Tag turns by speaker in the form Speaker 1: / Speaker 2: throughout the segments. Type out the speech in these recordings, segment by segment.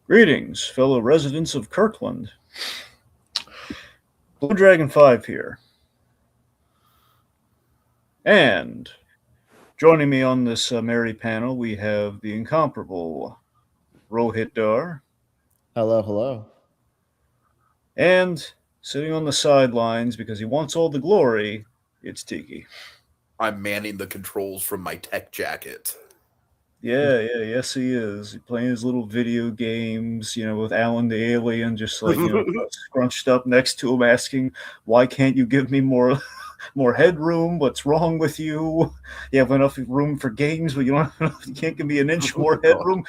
Speaker 1: Greetings, fellow residents of Kirkland. Blue Dragon 5 here. And joining me on this merry panel, we have the incomparable Rohith Dharr.
Speaker 2: Hello, hello.
Speaker 1: And sitting on the sidelines because he wants all the glory, it's Tiki.
Speaker 3: I'm manning the controls from my tech jacket.
Speaker 1: Yes, he is. He's playing his little video games, with Alan the alien, just like, scrunched up next to him, asking, "Why can't you give me more headroom? What's wrong with you? You have enough room for games, but you can't give me an inch more headroom.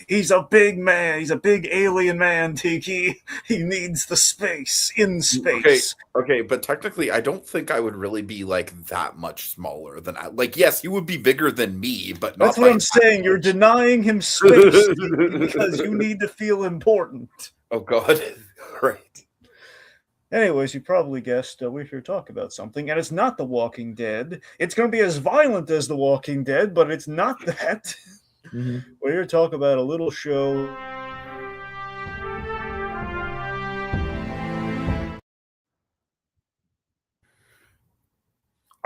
Speaker 1: He's a big man. He's a big alien man, Tiki. He needs the space in space."
Speaker 3: Okay, but technically, I don't think I would really be like that much smaller than I. Like, yes, you would be bigger than me, but not.
Speaker 1: That's what I'm saying. You're denying him space because you need to feel important.
Speaker 3: Oh God! Right.
Speaker 1: Anyways, you probably guessed we're here to talk about something, and it's not The Walking Dead. It's going to be as violent as The Walking Dead, but it's not that.
Speaker 2: Mm-hmm.
Speaker 1: We're here to talk about a little show.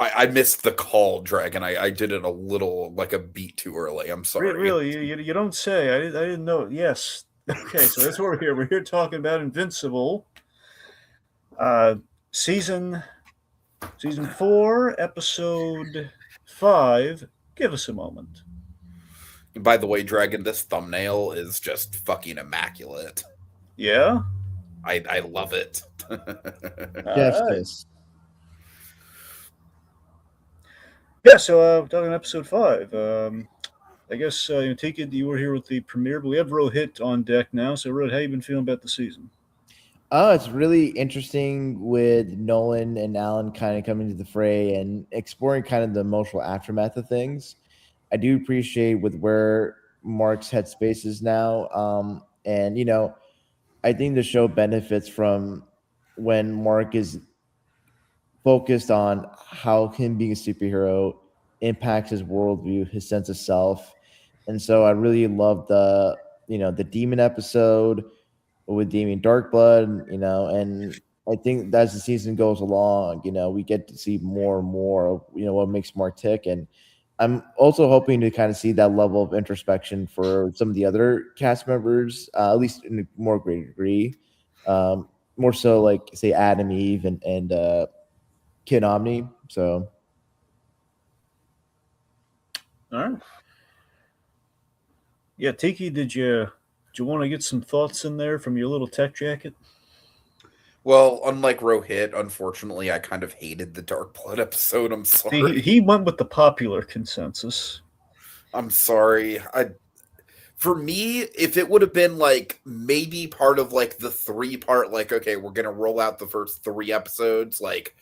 Speaker 3: I missed the call, Dragon. I did it a little like a beat too early. I'm sorry.
Speaker 1: Really, you don't say. I didn't know. Yes. Okay, so that's what we're here. We're here talking about Invincible. Season 4, episode 5. Give us a moment.
Speaker 3: By the way, Dragon, this thumbnail is just fucking immaculate.
Speaker 1: Yeah?
Speaker 3: I love it.
Speaker 2: Justice.
Speaker 1: Yeah, so talking episode 5. I guess Tiki, you were here with the premiere, but we have Rohit on deck now. So Rohit, how you been feeling about the season?
Speaker 2: Oh, it's really interesting with Nolan and Alan kind of coming to the fray and exploring kind of the emotional aftermath of things. I do appreciate with where Mark's headspace is now. And I think the show benefits from when Mark is focused on how him being a superhero impacts his worldview, his sense of self. And so I really love the demon episode with Damien Darkblood, and I think as the season goes along, we get to see more and more of, what makes Mark tick. And I'm also hoping to kind of see that level of introspection for some of the other cast members, at least in a more greater degree. More so like, say, Adam Eve and Kid Omni. So,
Speaker 1: all right. Yeah, Tiki, did you want to get some thoughts in there from your little tech jacket?
Speaker 3: Well, unlike Rohit, unfortunately, I kind of hated the Dark Blood episode. I'm sorry.
Speaker 1: He went with the popular consensus.
Speaker 3: I'm sorry. For me, if it would have been like maybe part of like the 3-part, like, okay, we're gonna roll out the first 3 episodes, like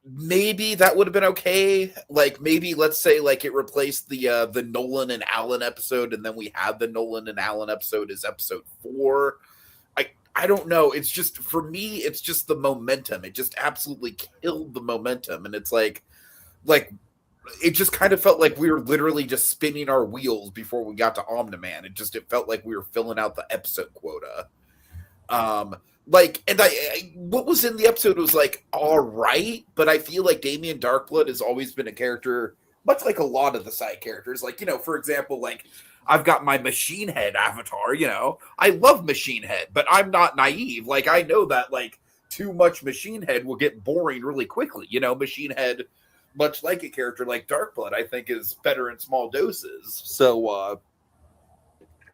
Speaker 3: maybe that would have been okay. Like maybe let's say like it replaced the Nolan and Allen episode, and then we had the Nolan and Allen episode as episode 4. I don't know. It's just, for me, it's just the momentum. It just absolutely killed the momentum, and it's like it just kind of felt like we were literally just spinning our wheels before we got to Omni-Man. It felt like we were filling out the episode quota. And what was in the episode was like all right, but I feel like Damien Darkblood has always been a character, much like a lot of the side characters. Like, for example, like I've got my Machine Head avatar. I love Machine Head, but I'm not naive. Like, I know that like too much Machine Head will get boring really quickly. Machine Head, much like a character like Darkblood, I think is better in small doses. So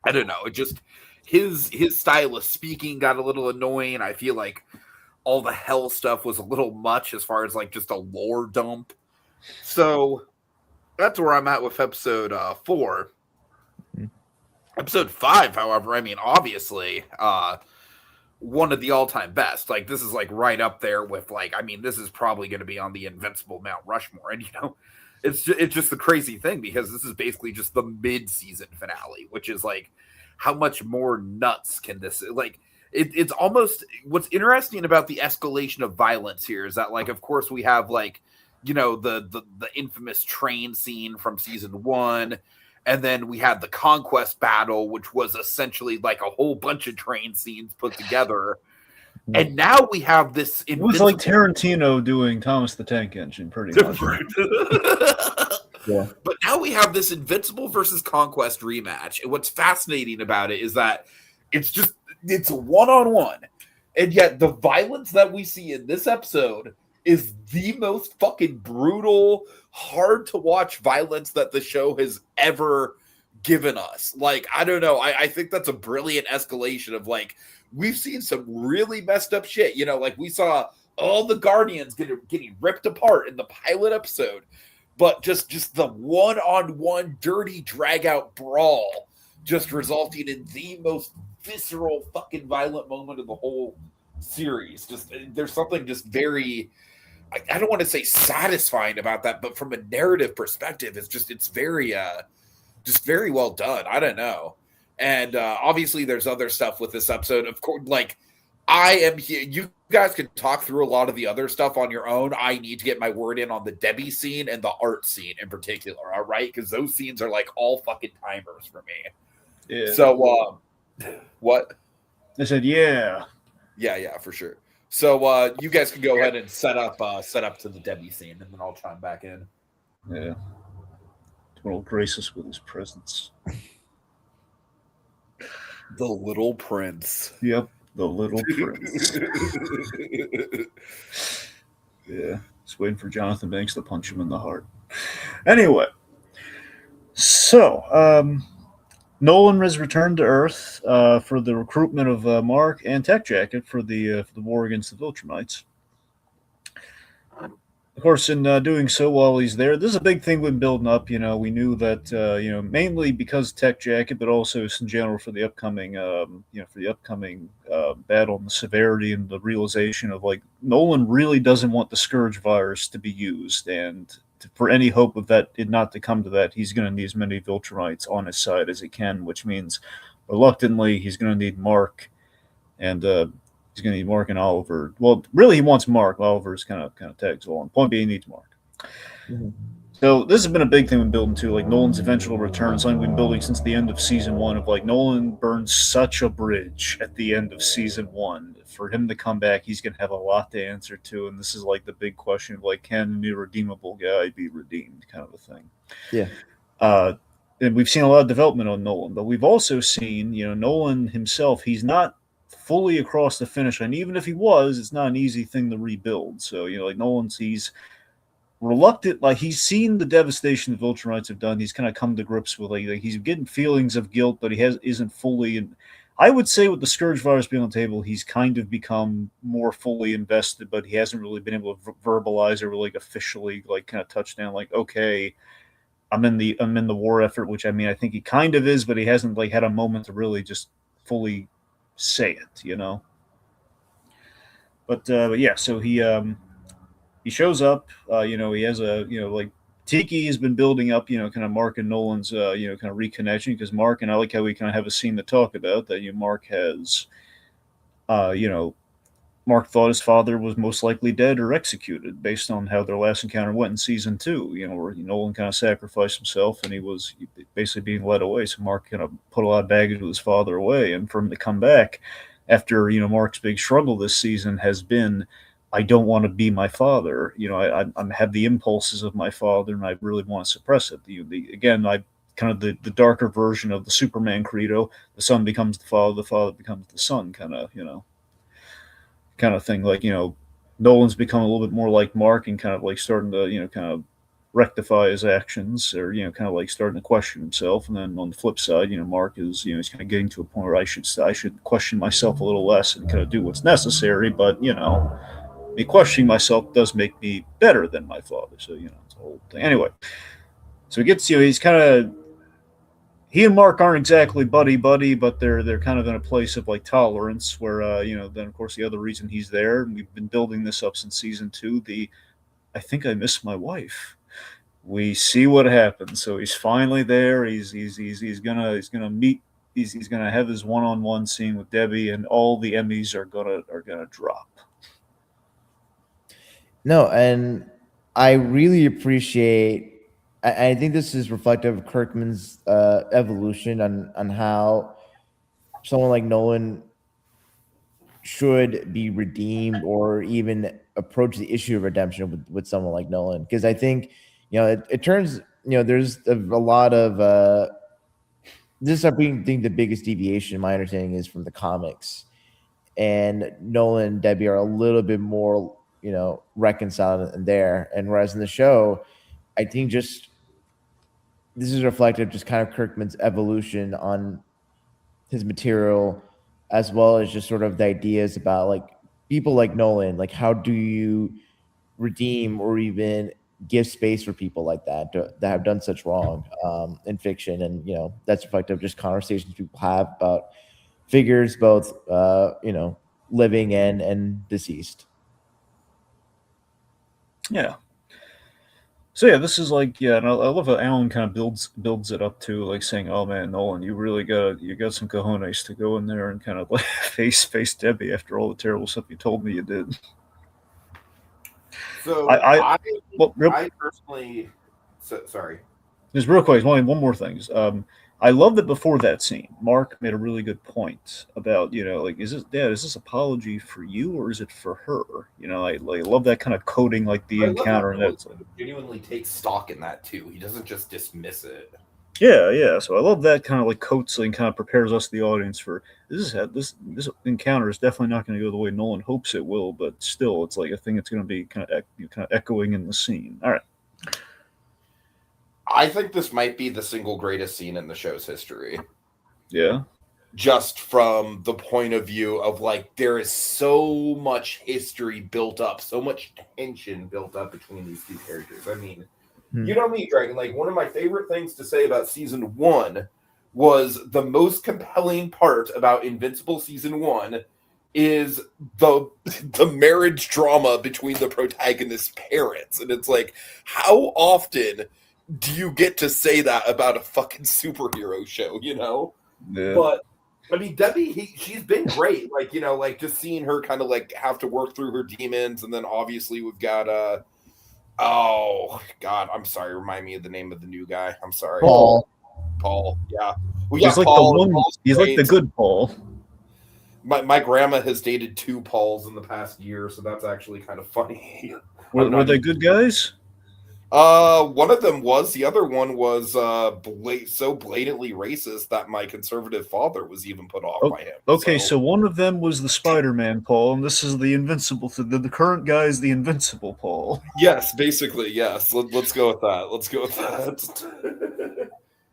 Speaker 3: I don't know. It just, his style of speaking got a little annoying. I feel like all the hell stuff was a little much as far as like just a lore dump. So that's where I'm at with episode 4. Episode 5, however, I mean, obviously, one of the all-time best. Like, this is like right up there with like, I mean, this is probably going to be on the Invincible Mount Rushmore. And it's just the crazy thing, because this is basically just the mid-season finale, which is like, how much more nuts can this, like, it's almost, what's interesting about the escalation of violence here is that, like, of course we have like, the infamous train scene from season 1. And then we had the Conquest battle, which was essentially like a whole bunch of train scenes put together. And now we have this.
Speaker 1: It was like Tarantino doing Thomas the Tank Engine, pretty much.
Speaker 2: Yeah.
Speaker 3: But now we have this Invincible versus Conquest rematch. And what's fascinating about it is that it's a one-on-one. And yet the violence that we see in this episode is the most fucking brutal, hard to watch violence that the show has ever given us. Like, I don't know. I think that's a brilliant escalation of like, we've seen some really messed up shit. You know, like we saw all the Guardians getting ripped apart in the pilot episode, but just the one-on-one dirty drag-out brawl just resulting in the most visceral fucking violent moment of the whole series. Just there's something just very, I don't want to say satisfying about that, but from a narrative perspective, it's very just very well done. I don't know. And obviously there's other stuff with this episode. Of course, like I am here. You guys can talk through a lot of the other stuff on your own. I need to get my word in on the Debbie scene and the art scene in particular. All right. Because those scenes are like all fucking timers for me.
Speaker 1: Yeah.
Speaker 3: So what?
Speaker 1: I said, yeah.
Speaker 3: Yeah, for sure. So you guys can go ahead and set up to the Debbie scene, and then I'll chime back in.
Speaker 1: Yeah. Will grace us with his presence.
Speaker 3: The Little Prince.
Speaker 1: Yep, the Little Prince. Yeah, just waiting for Jonathan Banks to punch him in the heart. Anyway, so Nolan has returned to Earth for the recruitment of Mark and Tech Jacket for the war against the Viltrumites. Of course, in doing so while he's there, this is a big thing we've been building up. You know, we knew that mainly because Tech Jacket, but also in general for the upcoming battle and the severity and the realization of like Nolan really doesn't want the Scourge virus to be used, and for any hope of that it not to come to that, he's going to need as many Viltrumites on his side as he can, which means reluctantly he's going to need Mark and. He's going to need Mark and Oliver. Well, really, he wants Mark. Oliver's kind of tags along. Point being, he needs Mark.
Speaker 2: Mm-hmm.
Speaker 1: So this has been a big thing we've been building too. Like Nolan's eventual return, something we've been building since the end of season 1. Of like Nolan burned such a bridge at the end of season 1. For him to come back, he's going to have a lot to answer to, and this is like the big question of like, can an irredeemable guy be redeemed, kind of a thing.
Speaker 2: Yeah.
Speaker 1: And we've seen a lot of development on Nolan, but we've also seen, Nolan himself. He's not fully across the finish line. Even if he was, it's not an easy thing to rebuild. So, like he's reluctant. Like he's seen the devastation the Viltrumites have done. He's kind of come to grips with like he's getting feelings of guilt, but he isn't fully. And I would say with the Scourge virus being on the table, he's kind of become more fully invested, but he hasn't really been able to verbalize or really officially like kind of touch down. Like, okay, I'm in the war effort, which I mean I think he kind of is, but he hasn't like had a moment to really just fully say it, But yeah, so he shows up. He has a like Tiki has been building up. Kind of Mark and Nolan's kind of reconnection, because Mark, and I like how we kind of have a scene to talk about that. Mark has Mark thought his father was most likely dead or executed based on how their last encounter went in season 2, where Nolan kind of sacrificed himself and he was basically being led away. So Mark kind of put a lot of baggage with his father away. And for him to come back after, Mark's big struggle this season has been, I don't want to be my father. I have the impulses of my father and I really want to suppress it. I kind of the darker version of the Superman credo, the son becomes the father becomes the son, kind of thing. Like, Nolan's become a little bit more like Mark and kind of like starting to, kind of rectify his actions, or, kind of like starting to question himself. And then on the flip side, Mark is, he's kind of getting to a point where I should question myself a little less and kind of do what's necessary. But, me questioning myself does make me better than my father. So, it's a whole thing. Anyway, so he gets, he's kind of, he and Mark aren't exactly buddy, but they're kind of in a place of like tolerance where, then of course the other reason he's there, and we've been building this up since season 2, I think I miss my wife. We see what happens. So he's finally there. He's gonna meet. He's gonna have his one-on-one scene with Debbie, and all the Emmys are gonna drop.
Speaker 2: No, and I really appreciate I think this is reflective of Kirkman's evolution on how someone like Nolan should be redeemed or even approach the issue of redemption with someone like Nolan. Because I think, it turns, there's a lot of this is, I think, the biggest deviation, my understanding, is from the comics. And Nolan and Debbie are a little bit more, reconciled in there. And whereas in the show, I think just this is reflective just kind of Kirkman's evolution on his material, as well as just sort of the ideas about like people like Nolan, like how do you redeem or even give space for people like that that have done such wrong in fiction. And that's reflective of just conversations people have about figures both living and deceased.
Speaker 1: Yeah. So yeah, this is like, and I love how Alan kind of builds it up to like saying, "Oh man, Nolan, you got some cojones to go in there and kind of like face Debbie after all the terrible stuff you told me you did."
Speaker 3: So
Speaker 1: I
Speaker 3: personally, sorry.
Speaker 1: Just real quick, one more thing. I love that before that scene, Mark made a really good point about, like, is this apology for you or is it for her? I love that kind of coding, like the encounter. And that's
Speaker 3: genuinely takes stock in that too. He doesn't just dismiss it.
Speaker 1: Yeah. So I love that kind of like coats and kind of prepares us, the audience, for this encounter is definitely not going to go the way Nolan hopes it will, but still, it's like a thing that's going to be kind of echoing in the scene. All right.
Speaker 3: I think this might be the single greatest scene in the show's history.
Speaker 1: Yeah.
Speaker 3: Just from the point of view of like, there is so much history built up, so much tension built up between these two characters. I mean, you know me, Dragon. Like, one of my favorite things to say about season 1 was the most compelling part about Invincible season 1 is the marriage drama between the protagonist's parents. And it's like, how often do you get to say that about a fucking superhero show,
Speaker 1: Yeah.
Speaker 3: But I mean, Debbie, she's been great. Like, like just seeing her kind of like have to work through her demons. And then obviously we've got, oh God, I'm sorry. Remind me of the name of the new guy. I'm sorry.
Speaker 2: Paul.
Speaker 3: Yeah.
Speaker 1: He's like Paul. He's like the good Paul.
Speaker 3: My grandma has dated 2 Pauls in the past year. So that's actually kind of funny.
Speaker 1: Were they good guys?
Speaker 3: One of them was. The other one was so blatantly racist that my conservative father was even put off by him.
Speaker 1: Okay, so one of them was the Spider-Man Paul, and this is the Invincible. The current guy is the Invincible Paul.
Speaker 3: Yes, basically, yes. Let's go with that.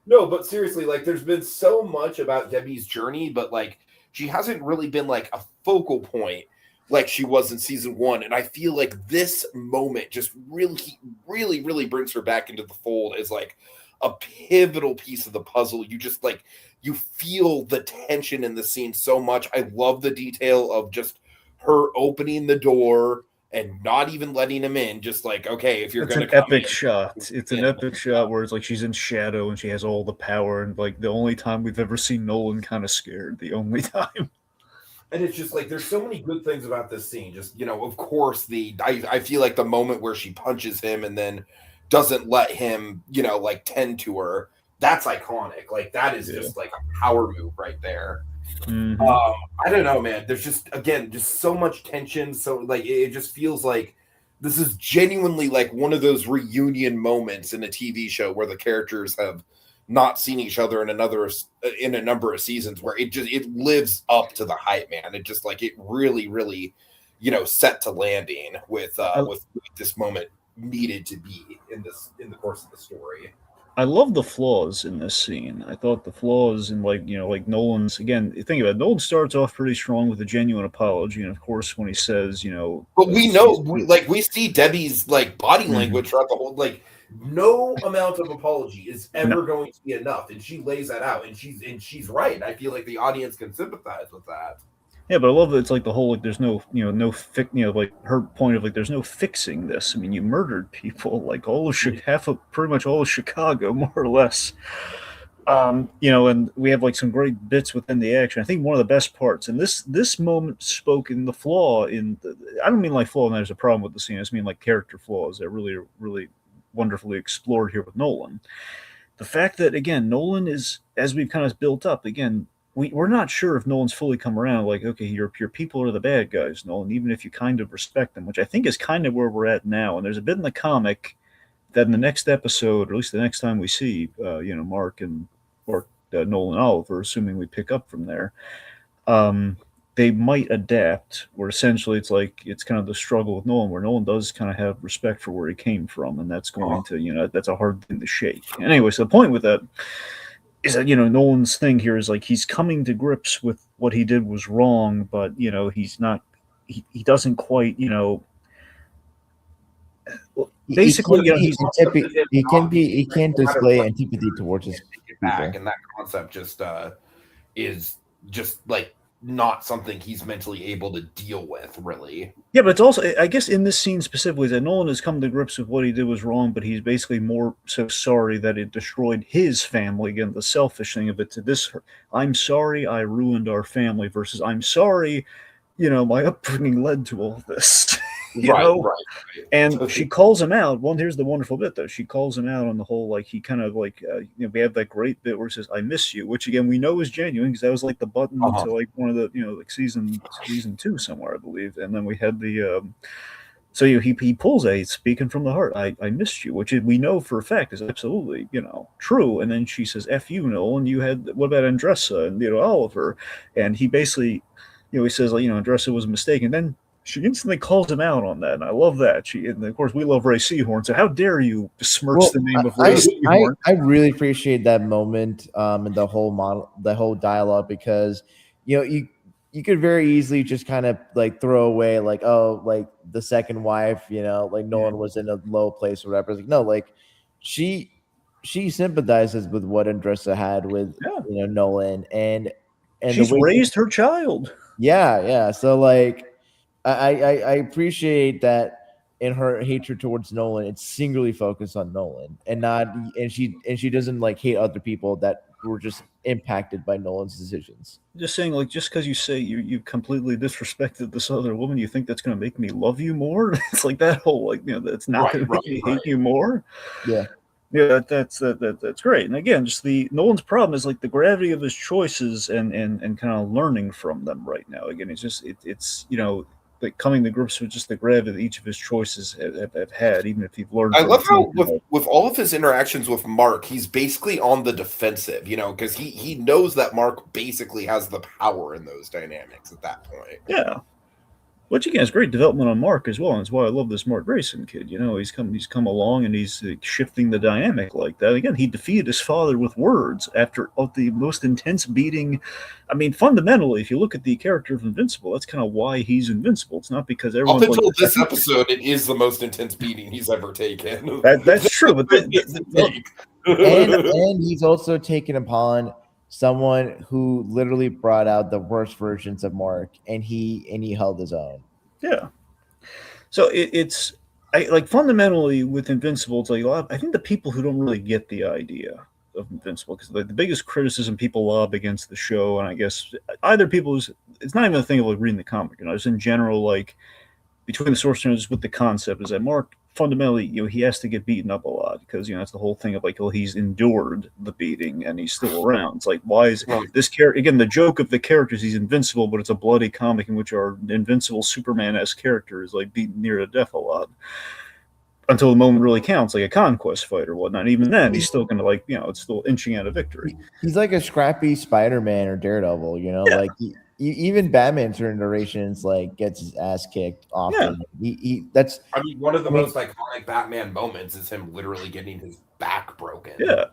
Speaker 3: No, but seriously, like, there's been so much about Debbie's journey, but like, she hasn't really been like a focal point like she was in season 1. And I feel like this moment just really brings her back into the fold as like a pivotal piece of the puzzle. You just like, you feel the tension in the scene so much. I love the detail of just her opening the door and not even letting him in. Just like, okay, if you're going to
Speaker 1: come epic in, shot. It's an epic shot where it's like she's in shadow and she has all the power. And like the only time we've ever seen Nolan kind of scared, the only time.
Speaker 3: And it's just like, there's so many good things about this scene. Just, of course, I feel like the moment where she punches him and then doesn't let him, like tend to her, that's iconic. Like, that is just like a power move right there.
Speaker 1: Mm-hmm.
Speaker 3: I don't know, man. There's just, again, just so much tension. So like, it just feels like this is genuinely like one of those reunion moments in a TV show where the characters have not seen each other in a number of seasons, where it lives up to the hype, man. It just like, it really set to landing with this moment needed to be in the course of the story.
Speaker 1: I love the flaws in this scene. I thought the flaws in like Nolan's, again, think about it, Nolan starts off pretty strong with a genuine apology, and of course when he says,
Speaker 3: but we know, we see Debbie's like body language throughout the whole, like, no amount of apology is ever going to be enough, and she lays that out, and she's right. I feel like the audience can sympathize with that.
Speaker 1: Yeah, but I love that it's like the whole, like, there's no, like her point of like, there's no fixing this. I mean, you murdered people, like pretty much all of Chicago, more or less. And we have like some great bits within the action. I think one of the best parts, and this moment spoke in the flaw I don't mean like flaw and there's a problem with the scene. I just mean like character flaws that really wonderfully explored here with Nolan. The fact that, again, Nolan is, as we've kind of built up, again, we're not sure if Nolan's fully come around. Like, okay, your people are the bad guys, Nolan, even if you kind of respect them, which I think is kind of where we're at now. And there's a bit in the comic that in the next episode, or at least the next time we see, Mark and or Nolan Oliver, assuming we pick up from there, um, they might adapt. Where essentially it's kind of the struggle with Nolan, where Nolan does kind of have respect for where he came from, and that's going to that's a hard thing to shake. Anyway, so the point with that is that Nolan's thing here is like he's coming to grips with what he did was wrong, but he's not. He doesn't quite basically
Speaker 2: he can't display antipathy towards his
Speaker 3: back, and that concept just is just like not something he's mentally able to deal with, really.
Speaker 1: Yeah, but it's also, I guess, in this scene specifically, that Nolan has come to grips with what he did was wrong, but he's basically more so sorry that it destroyed his family. Again, the selfish thing of it to this, I'm sorry I ruined our family versus I'm sorry, my upbringing led to all this. Right. And she calls him out. Well, here's the wonderful bit, though. She calls him out on the whole, like, he kind of like, we have that great bit where he says, I miss you, which again, we know is genuine because that was like the button to like one of the, like season 2 somewhere, I believe. And then we had the, so he pulls a speaking from the heart, I missed you, which we know for a fact is absolutely, true. And then she says, F you, Nolan, you had, what about Andressa and, Oliver? And he basically, he says, like, Andressa was a mistake. And then she instantly calls him out on that, and I love that. And of course, we love Ray Seahorn. So how dare you besmirch the name of Ray Seahorn?
Speaker 2: I really appreciate that moment and the whole dialogue, because you could very easily just kind of like throw away like, oh, like the second wife, like Nolan was in a low place or whatever. It's like, no, like she sympathizes with what Andressa had with Nolan, and
Speaker 1: she's raised her child.
Speaker 2: Yeah. So like, I appreciate that in her hatred towards Nolan, it's singularly focused on Nolan and she doesn't like hate other people that were just impacted by Nolan's decisions.
Speaker 1: Just saying, like, just because you say you completely disrespected this other woman, you think that's going to make me love you more? It's like that whole, like, that's not going to make me hate you more.
Speaker 2: Yeah.
Speaker 1: Yeah, that's great. And again, just Nolan's problem is like the gravity of his choices and kind of learning from them right now. Again, it's just it's like coming to grips with just the gravity that each of his choices have had, even if he's learned.
Speaker 3: I love how with all of his interactions with Mark, he's basically on the defensive, because he knows that Mark basically has the power in those dynamics at that point.
Speaker 1: Yeah. Which again is great development on Mark as well, and that's why I love this Mark Grayson kid. He's come along and he's shifting the dynamic like that. Again, he defeated his father with words after the most intense beating. I mean, fundamentally, if you look at the character of Invincible, that's kind of why he's invincible. It's not because everyone.
Speaker 3: Up until this episode, it is the most intense beating he's ever taken.
Speaker 1: That's true, but
Speaker 2: and he's also taken upon someone who literally brought out the worst versions of Mark, and he held his own.
Speaker 1: Yeah. So it's like fundamentally with Invincible, it's like I think the people who don't really get the idea of Invincible, because the biggest criticism people lob against the show, and I guess either people it's not even a thing of like reading the comic, just in general, like between the source materials with the concept is that Mark fundamentally, he has to get beaten up a lot because, that's the whole thing of like, well, he's endured the beating and he's still around. It's like, why is this character, again, the joke of the characters, he's invincible, but it's a bloody comic in which our invincible Superman-esque character is like beaten near to death a lot until the moment really counts, like a conquest fight or whatnot. Even then, he's still going to like, it's still inching out of victory.
Speaker 2: He's like a scrappy Spider-Man or Daredevil, like even Batman certain durations like gets his ass kicked often. That's
Speaker 3: one of the most iconic Batman moments is him literally getting his back broken.
Speaker 1: Yeah.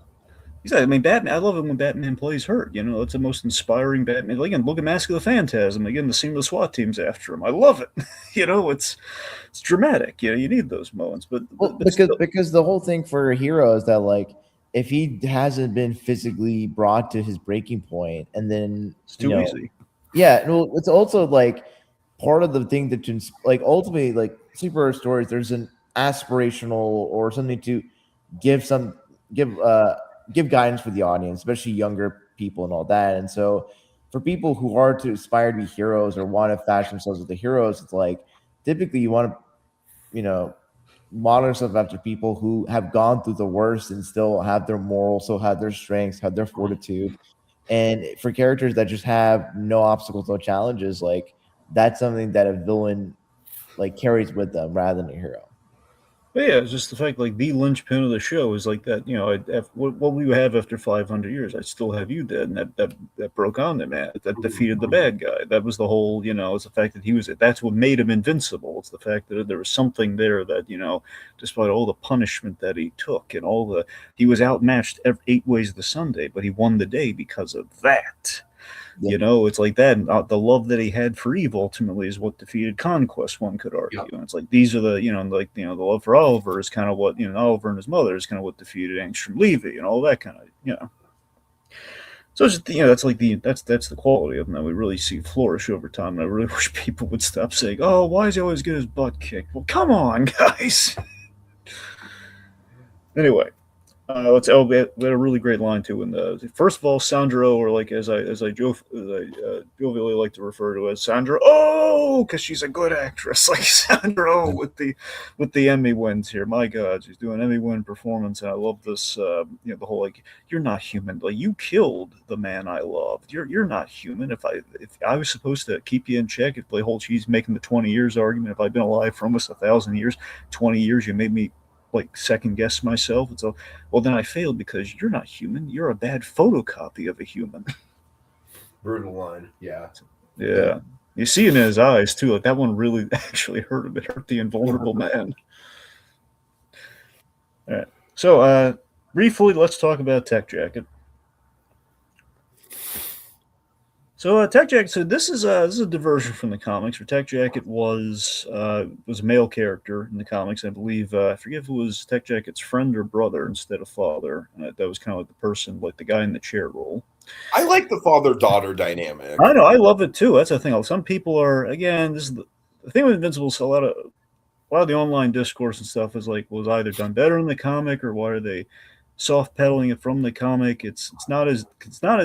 Speaker 1: Exactly. Batman, I love it when Batman plays hurt. It's the most inspiring Batman. Again, look at Mask of the Phantasm. Again, the scene of the SWAT team's after him. I love it. It's dramatic. You need those moments. But
Speaker 2: because the whole thing for a hero is that like if he hasn't been physically brought to his breaking point, and then
Speaker 1: it's too easy.
Speaker 2: Yeah, well, it's also like part of the thing that like ultimately like superhero stories. There's an aspirational or something to give guidance for the audience, especially younger people and all that. And so, for people who are to aspire to be heroes or want to fashion themselves with the heroes, it's like typically you want to, modern stuff after people who have gone through the worst and still have their morals, still have their strengths, have their fortitude. And for characters that just have no obstacles, no challenges, like that's something that a villain like carries with them rather than a hero.
Speaker 1: But yeah, it's just the fact, like, the linchpin of the show is like that. What we have after 500 years, I still have you dead, and that broke on them, man. That defeated the bad guy. That was the whole, it's the fact that he was. That's what made him invincible. It's the fact that there was something there that, despite all the punishment that he took and he was outmatched 8 ways of the Sunday, but he won the day because of that.
Speaker 2: Yeah.
Speaker 1: It's like that. And, the love that he had for Eve ultimately is what defeated conquest, one could argue.
Speaker 3: Yep.
Speaker 1: And it's like these are the love for Oliver is kind of what, Oliver and his mother is kind of what defeated Angstrom Levy and all that kind of. So it's just, that's like that's the quality of him that we really see flourish over time. And I really wish people would stop saying, "Oh, why does he always get his butt kicked?" Well, come on, guys. Anyway. We had a really great line too. And first of all, Sandra, or like as I jovially like to refer to as Sandra, because she's a good actress, like Sandra with the Emmy wins here. My God, she's doing an Emmy win performance, and I love this. The whole like, you're not human. Like, you killed the man I loved. You're not human. If I was supposed to keep you in check, if the whole she's making the 20 years argument, if I'd been alive for almost 1,000 years, 20 years, you made me like second guess myself. And so, well, then I failed because you're not human. You're a bad photocopy of a human.
Speaker 3: Brutal line.
Speaker 1: Yeah. You see it in his eyes too. Like, that one really actually hurt him. It hurt the invulnerable man. All right. So briefly, let's talk about Tech Jacket. So Tech Jacket. So this is a diversion from the comics. Where Tech Jacket was a male character in the comics. I believe I forget if it was Tech Jacket's friend or brother instead of father. That was kind of like the person, like the guy in the chair role.
Speaker 3: I like the father-daughter dynamic.
Speaker 1: I know, I love it too. That's the thing. Some people are, again, this is the thing with Invincible. So a lot of the online discourse and stuff is like, was either done better in the comic, or why are they soft pedaling it from the comic? It's not as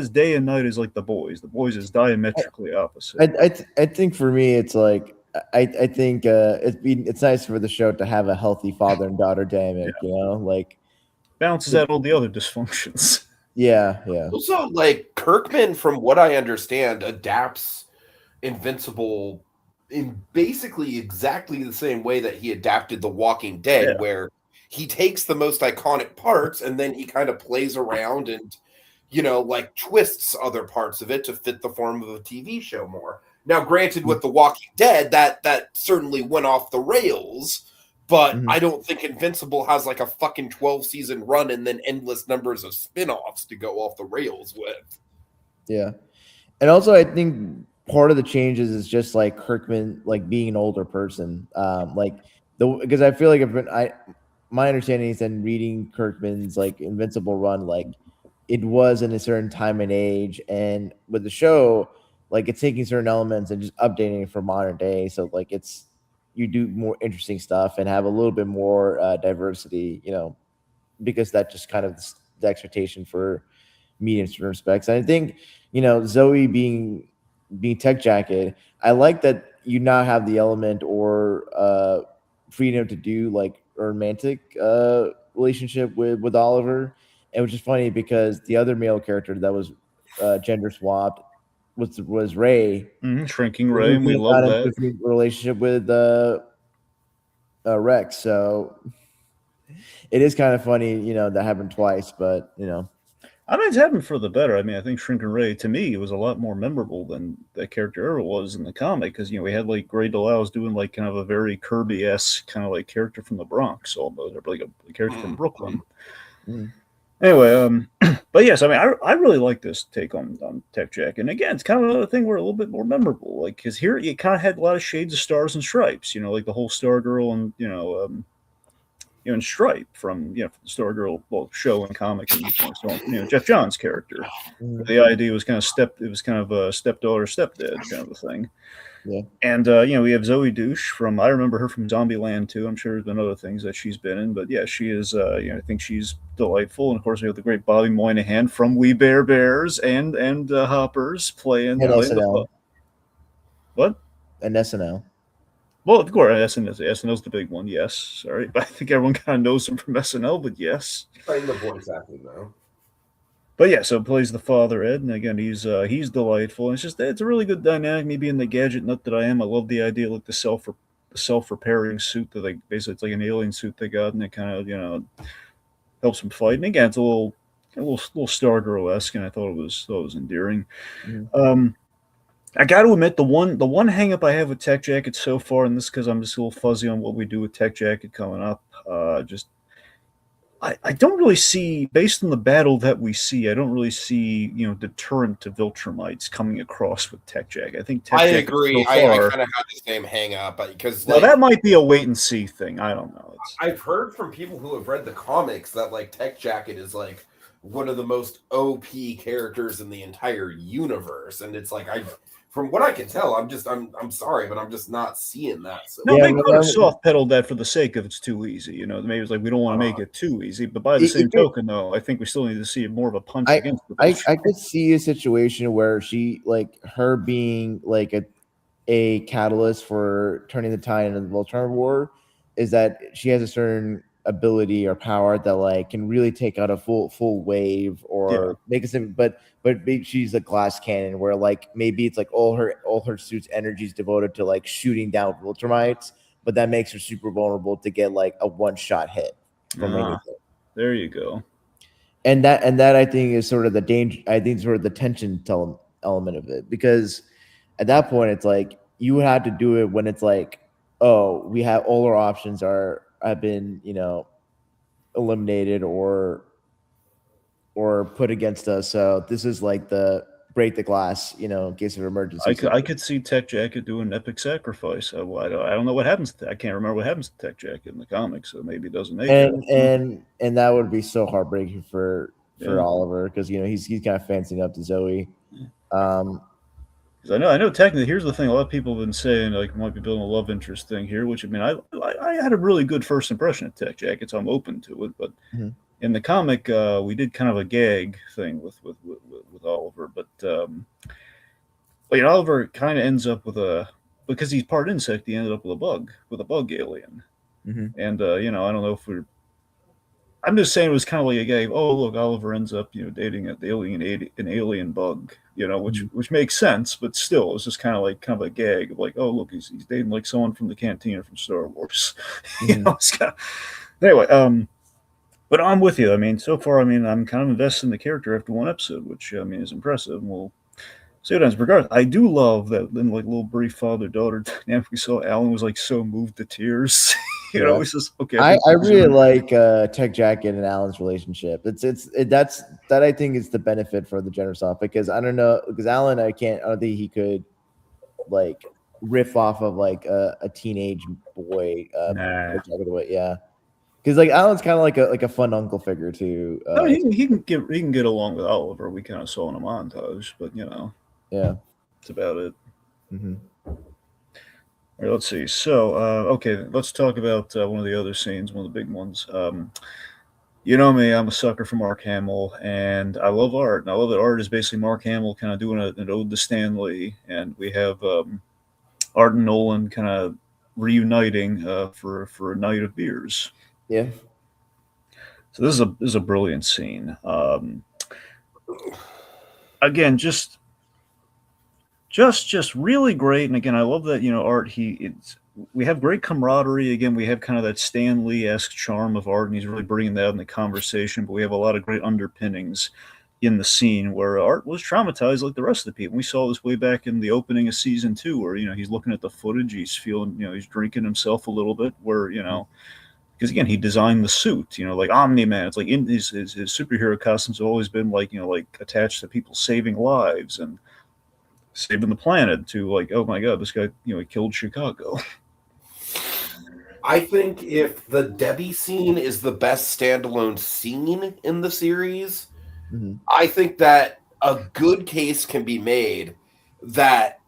Speaker 1: day and night as like the boys. The boys is diametrically opposite.
Speaker 2: I think for me, it's like I think it's nice for the show to have a healthy father and daughter dynamic. Like
Speaker 1: balances out all the other dysfunctions.
Speaker 2: Yeah.
Speaker 3: Also, like, Kirkman, from what I understand, adapts Invincible in basically exactly the same way that he adapted The Walking Dead, where he takes the most iconic parts and then he kind of plays around and, like, twists other parts of it to fit the form of a TV show more. Now, granted, with The Walking Dead, that certainly went off the rails. But I don't think Invincible has like a fucking 12-season run and then endless numbers of spin-offs to go off the rails with.
Speaker 2: Yeah. And also, I think part of the changes is just like Kirkman, like being an older person. Because I feel like my understanding is in reading Kirkman's like Invincible run, like it was in a certain time and age. And with the show, like it's taking certain elements and just updating it for modern day. So like you do more interesting stuff and have a little bit more diversity, because that just kind of the expectation for media in certain respects. And I think, Zoe being Tech Jacket, I like that you now have the element or freedom to do like a romantic relationship with Oliver. And which is funny because the other male character that was gender swapped was Ray.
Speaker 1: Shrinking Ray, and we love that
Speaker 2: relationship with Rex. So it is kind of funny, that happened twice, but
Speaker 1: I mean, it's happened for the better. I mean, I think Shrinking Ray, to me, was a lot more memorable than that character ever was in the comic, because we had like Gray DeLisle's doing like kind of a very Kirby-esque kind of like character from the Bronx, almost, or like a character from Brooklyn. Anyway, but yes, I mean, I really like this take on Tech Jack, and again, it's kind of another thing where a little bit more memorable, like because here you kind of had a lot of shades of Stars and Stripes, like the whole Stargirl and and Stripe from the Stargirl show and comic, and so on, Jeff Johns' character. The idea was kind of a stepdaughter, stepdad kind of a thing.
Speaker 2: Yeah.
Speaker 1: And we have Zoe Douche from, I remember her from Zombieland too. I'm sure there's been other things that she's been in, but yeah, she is. I think she's delightful. And of course, we have the great Bobby Moynihan from We Bare Bears and Hoppers playing
Speaker 2: SNL.
Speaker 1: What?
Speaker 2: And SNL.
Speaker 1: Well, of course, SNL's the big one. Yes, sorry, but I think everyone kind of knows him from SNL. But yes,
Speaker 4: Playing the voice acting though.
Speaker 1: but yeah, so plays the father Ed, and again he's delightful. And it's a really good dynamic. Me being the gadget nut that I am, I love the idea like the self repairing suit that they basically it's like an alien suit they got, and it kind of helps him fight. And again, it's a little Stargirl-esque, and I thought it was endearing.
Speaker 2: Mhm.
Speaker 1: I got to admit, the one hang up I have with Tech Jacket so far, and this because I'm just a little fuzzy on what we do with Tech Jacket coming up. Just I don't really see, based on the battle that we see, I don't really see deterrent to Viltrumites coming across with Tech Jacket. I think Tech
Speaker 4: I
Speaker 1: Jacket
Speaker 4: agree.
Speaker 1: so
Speaker 4: I
Speaker 1: far.
Speaker 4: kind of have the same hang up because
Speaker 1: Now that might be a wait and see thing. I don't know.
Speaker 4: I've heard from people who have read the comics that like Tech Jacket is like one of the most OP characters in the entire universe, and it's like from what I can tell, I'm sorry, but I'm just not seeing that. So
Speaker 1: No,
Speaker 2: Yeah,
Speaker 1: they
Speaker 2: but
Speaker 1: could have
Speaker 2: that-
Speaker 1: soft pedaled that for the sake of it's too easy. Maybe it's like we don't want to make it too easy. But by the
Speaker 2: It-
Speaker 1: same
Speaker 2: it-
Speaker 1: token, though, I think we still need to see more of a punch against the
Speaker 2: I
Speaker 1: Viltrum.
Speaker 2: could see a situation where she like her being like a catalyst for turning the tide into the Voltron War is that she has a certain ability or power that like can really take out a full wave or make it simple, but maybe she's a glass cannon where like maybe it's like all her suit's energy is devoted to like shooting down Viltrumites, but that makes her super vulnerable to get like a one-shot hit from anything.
Speaker 1: There you go.
Speaker 2: And that I think is sort of the danger. I think sort of the tension element of it, because at that point it's like you would have to do it when it's like, oh, we have all our options have been eliminated or put against us. So this is like the break the glass, in case of emergency.
Speaker 1: I could see Tech Jacket do an epic sacrifice. I don't know what happens. I can't remember what happens to Tech Jacket in the comics, so maybe it doesn't make it.
Speaker 2: And that would be so heartbreaking for
Speaker 1: Yeah.
Speaker 2: Oliver, because he's kind of fancying up to Zoe.
Speaker 1: Because I know technically, here's the thing: a lot of people have been saying like might be building a love interest thing here, which I mean, I had a really good first impression of Tech Jacket, so I'm open to it. But
Speaker 2: Mhm.
Speaker 1: in the comic, we did kind of a gag thing with Oliver, but Oliver kind of ends up because he's part insect, he ended up with a bug alien, and I don't know if I'm just saying it was kind of like a gag. Oh, look, Oliver ends up, dating an alien bug, which makes sense, but still, it's just kind of a gag of like, oh, look, he's dating like someone from the cantina from Star Wars. It's kind of anyway. But I'm with you. I mean, so far, I'm kind of invested in the character after one episode, which is impressive. We'll see what happens. Regardless, I do love that then like little brief father-daughter dynamic we saw. Alan was like so moved to tears. It's just okay.
Speaker 2: I really like Tech Jacket and Alan's relationship. That I think is the benefit for the generous off, because I don't know, because Alan I don't think he could like riff off of like a teenage boy.
Speaker 1: Nah.
Speaker 2: Yeah, because like Alan's kind of like a fun uncle figure too.
Speaker 1: No, he can get along with Oliver. We kind of saw in a montage, but
Speaker 2: yeah,
Speaker 1: that's about it.
Speaker 2: Mm-hmm.
Speaker 1: All right, let's see. So, okay, let's talk about one of the other scenes, one of the big ones. You know me, I'm a sucker for Mark Hamill, and I love art. And I love that art is basically Mark Hamill kind of doing an ode to Stan Lee, and we have Art and Nolan kind of reuniting for a night of beers.
Speaker 2: Yeah.
Speaker 1: So this is a brilliant scene. Again, just really great. And again, I love that Art. We have great camaraderie. Again, we have kind of that Stan Lee-esque charm of Art, and he's really bringing that in the conversation. But we have a lot of great underpinnings in the scene where Art was traumatized like the rest of the people. We saw this way back in the opening of season 2, where he's looking at the footage, he's feeling he's drinking himself a little bit, where because again he designed the suit, like Omni-Man. It's like in his superhero costumes have always been like like attached to people saving lives and saving the planet, to like, oh my god, this guy he killed Chicago.
Speaker 4: I think if the Debbie scene is the best standalone scene in the series, I think that a good case can be made that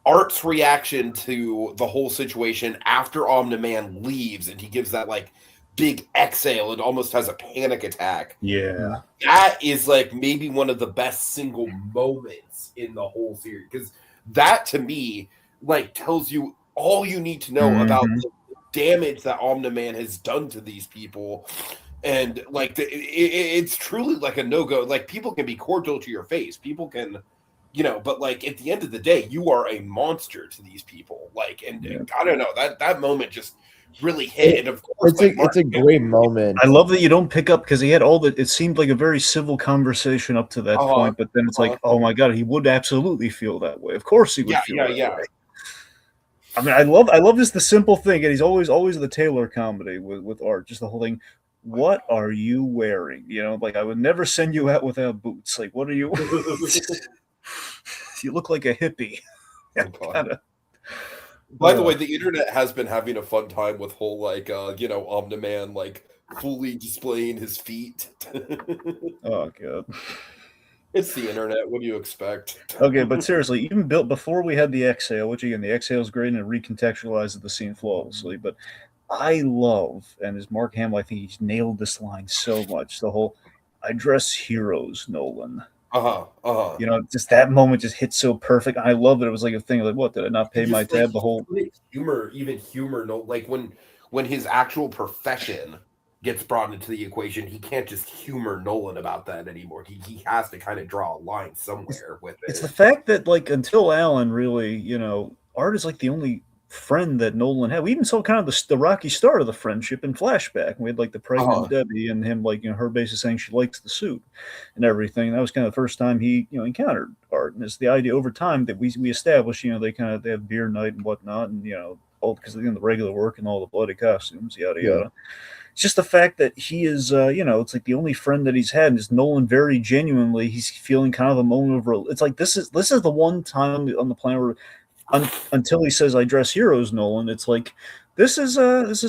Speaker 4: Art's reaction to the whole situation after Omni-Man leaves and he gives that like big exhale and almost has a panic attack.
Speaker 1: Yeah.
Speaker 4: That is like maybe one of the best single moments in the whole series, because that to me like tells you all you need to know about the damage that Omni-Man has done to these people. And like it's truly like a no-go. Like people can be cordial to your face. People can, but like at the end of the day, you are a monster to these people. Like, and I don't know, that moment just really hit. And of course,
Speaker 2: it's a great moment.
Speaker 1: I love that you don't pick up because he had it seemed like a very civil conversation up to that point, but then it's like, oh my God, he would absolutely feel that way. Of course he would feel that way. I mean, I love just the simple thing, and he's always the Taylor comedy with art, just the whole thing. What are you wearing? Like I would never send you out without boots. Like, what are you? You look like a hippie.
Speaker 4: By the way, the internet has been having a fun time with whole Omni-Man like fully displaying his feet.
Speaker 1: Oh God.
Speaker 4: It's the internet. What do you expect?
Speaker 1: Okay, but seriously, even built before we had the exhale, which again, the exhale is great and it recontextualizes the scene flawlessly, but I love, and as Mark Hamill, I think he's nailed this line so much. The whole, I dress heroes, Nolan. Just that moment just hit so perfect. I love that it was like a thing like, what, did I not pay my tab? The whole
Speaker 4: humor, no, like when his actual profession gets brought into the equation, he can't just humor Nolan about that anymore. He has to kind of draw a line somewhere with it.
Speaker 1: It's the fact that like until Alan really, Art is like the only friend that Nolan had. We even saw kind of the rocky start of the friendship in flashback. We had like the pregnant Debbie and him, like, her basically saying she likes the suit and everything. That was kind of the first time he, encountered Art. And it's the idea over time that we established, they have beer night and whatnot, and all because of the regular work and all the bloody costumes, yada yada. It's just the fact that he is, it's like the only friend that he's had. And is Nolan very genuinely, he's feeling kind of a moment of, it's like this is the one time on the planet where until he says I dress heroes, Nolan, it's like this is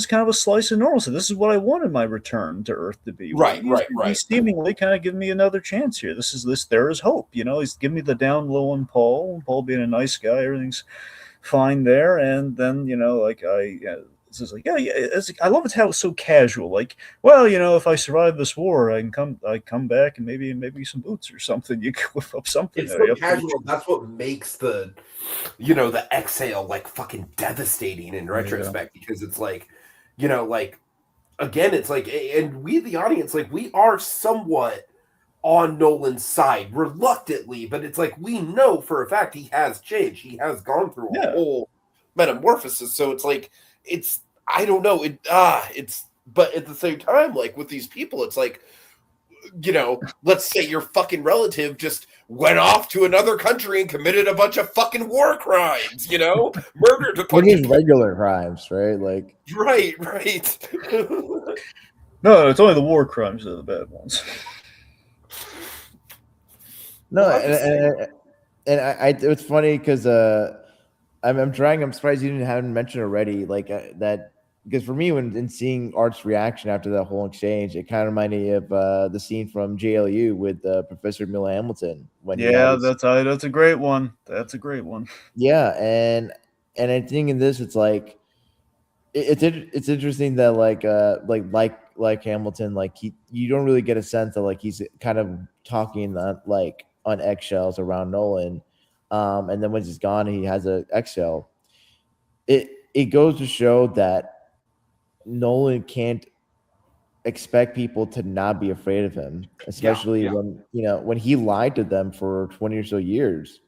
Speaker 1: kind of a slice of normalcy. This is what I wanted my return to Earth to be.
Speaker 4: Right.
Speaker 1: He's seemingly kind of giving me another chance here. There is hope. He's giving me the down low on Paul being a nice guy, everything's fine there, and then it's just like I love it how it's so casual. Like, well, if I survive this war, I come back and maybe some boots or something. You can whip up something.
Speaker 4: It's so casual. That's what makes the exhale like fucking devastating in retrospect, because it's like, again, it's like, and we the audience, like, we are somewhat on Nolan's side reluctantly, but it's like we know for a fact he has changed. He has gone through a whole metamorphosis. So it's like, I don't know. But at the same time, like with these people, it's like, let's say your fucking relative just went off to another country and committed a bunch of fucking war crimes, murdered a bunch
Speaker 2: of regular crimes, right? Like,
Speaker 4: right.
Speaker 1: No, it's only the war crimes that are the bad ones.
Speaker 2: No, it's funny because I'm surprised you haven't mentioned already, like that, because for me, when seeing Art's reaction after that whole exchange, it kind of reminded me of the scene from JLU with Professor Miller Hamilton.
Speaker 1: That's a great one. That's a great one.
Speaker 2: Yeah, and I think in this, it's like it's interesting that like Hamilton, like you don't really get a sense that like he's kind of talking on eggshells around Nolan. And then once he's gone, he has an exhale. It goes to show that Nolan can't expect people to not be afraid of him, especially when he lied to them for 20 or so years.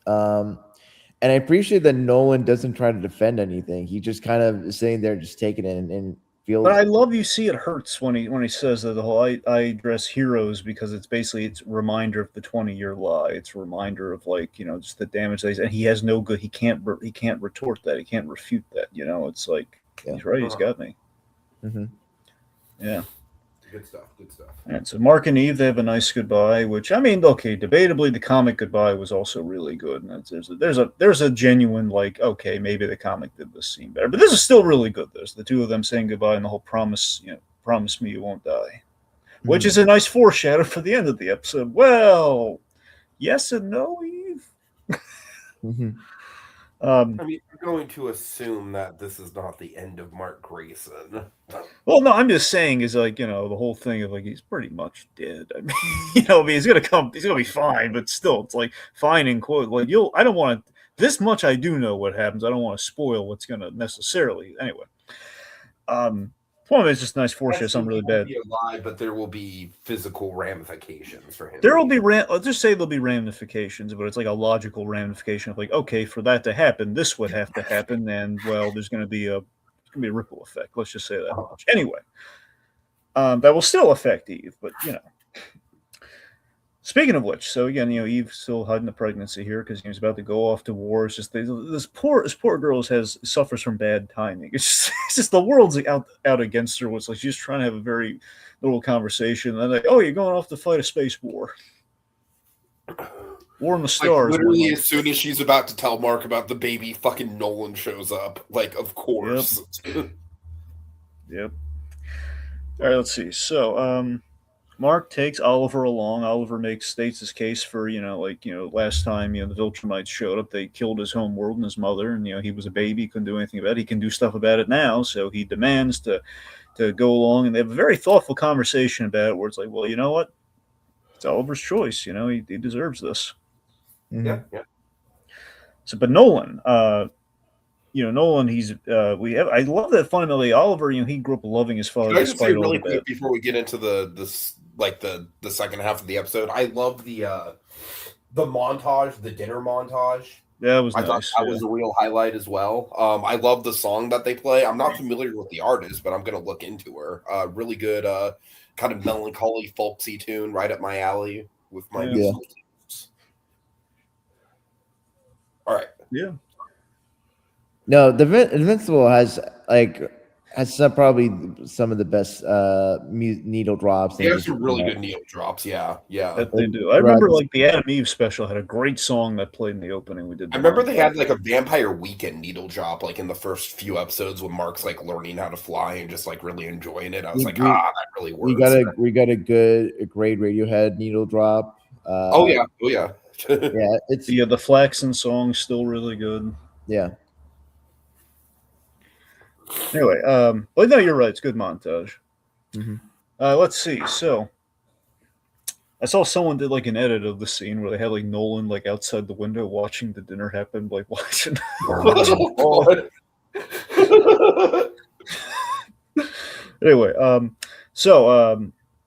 Speaker 2: And I appreciate that Nolan doesn't try to defend anything. He just kind of is sitting there, just taking it and feels.
Speaker 1: But I love you see it hurts when he says that the whole I dress heroes, because it's basically a reminder of the 20-year lie. It's a reminder of just the damage that he's, and he has no good. He can't retort that. He can't refute that. It's like he's right. He's got me.
Speaker 2: Mm-hmm.
Speaker 1: Yeah.
Speaker 4: Good stuff.
Speaker 1: All right, so Mark and Eve, they have a nice goodbye, which, I mean, okay, debatably the comic goodbye was also really good. And there's a genuine, like, okay, maybe the comic did this scene better, but this is still really good. There's the two of them saying goodbye and the whole promise me you won't die, which is a nice foreshadow for the end of the episode. Well, yes and no, Eve.
Speaker 2: Mm-hmm.
Speaker 4: I mean, we're going to assume that this is not the end of Mark Grayson.
Speaker 1: Well, no, I'm just saying is like, the whole thing of like, he's pretty much dead. I mean, he's going to be fine, but still, it's like fine in quote. Like, I don't want this much I do know what happens. I don't want to spoil what's going to necessarily. Anyway, one of it's just nice foreshadow something really bad.
Speaker 4: Be alive, but there will be physical ramifications for him.
Speaker 1: There will be let's just say there'll be ramifications, but it's like a logical ramification of like, okay, for that to happen, this would have to happen, and well, there's going to be a ripple effect. Let's just say that much. Anyway, that will still affect Eve, but you know. Speaking of which, so again, you know, Eve's still hiding the pregnancy here because he's about to go off to war. It's just this poor girl suffers from bad timing. It's just the world's out against her. It's like she's trying to have a very little conversation, and like, oh, you're going off to fight a space war. War in the stars.
Speaker 4: Like, literally, as soon as she's about to tell Mark about the baby, fucking Nolan shows up. Like, of course.
Speaker 1: Yep. All right, let's see. So, Mark takes Oliver along. Oliver states his case for, last time, the Viltrumites showed up, they killed his home world and his mother, and, he was a baby, couldn't do anything about it. He can do stuff about it now, so he demands to go along, and they have a very thoughtful conversation about it, where it's like, well, you know what? It's Oliver's choice, he deserves this.
Speaker 4: Yeah.
Speaker 1: So, but Nolan, Nolan, I love that fundamentally Oliver, he grew up loving his father.
Speaker 4: Can I just say really quick before we get into the second half of the episode? I love the montage, the dinner montage.
Speaker 1: Yeah, it was
Speaker 4: I thought that was a real highlight as well. I love the song that they play. I'm not familiar with the artist, but I'm going to look into her. Really good, kind of melancholy, folksy tune, right up my alley with my musical tastes. All right.
Speaker 1: Yeah.
Speaker 2: No, the Invincible has probably some of the best needle drops.
Speaker 4: They have some really good needle drops. Yeah.
Speaker 1: That they do. I remember the Adam Eve special had a great song that played in the opening. We did.
Speaker 4: I remember they had a Vampire Weekend needle drop in the first few episodes when Mark's learning how to fly and just really enjoying it. I was that really works.
Speaker 2: We got a great Radiohead needle drop.
Speaker 4: Oh yeah.
Speaker 2: Yeah, it's
Speaker 1: the Flaxen song's still really good.
Speaker 2: Yeah.
Speaker 1: Anyway, but no, you're right. It's a good montage.
Speaker 2: Mm-hmm.
Speaker 1: Let's see. So, I saw someone did an edit of the scene where they had Nolan outside the window watching the dinner happen, watching. Anyway,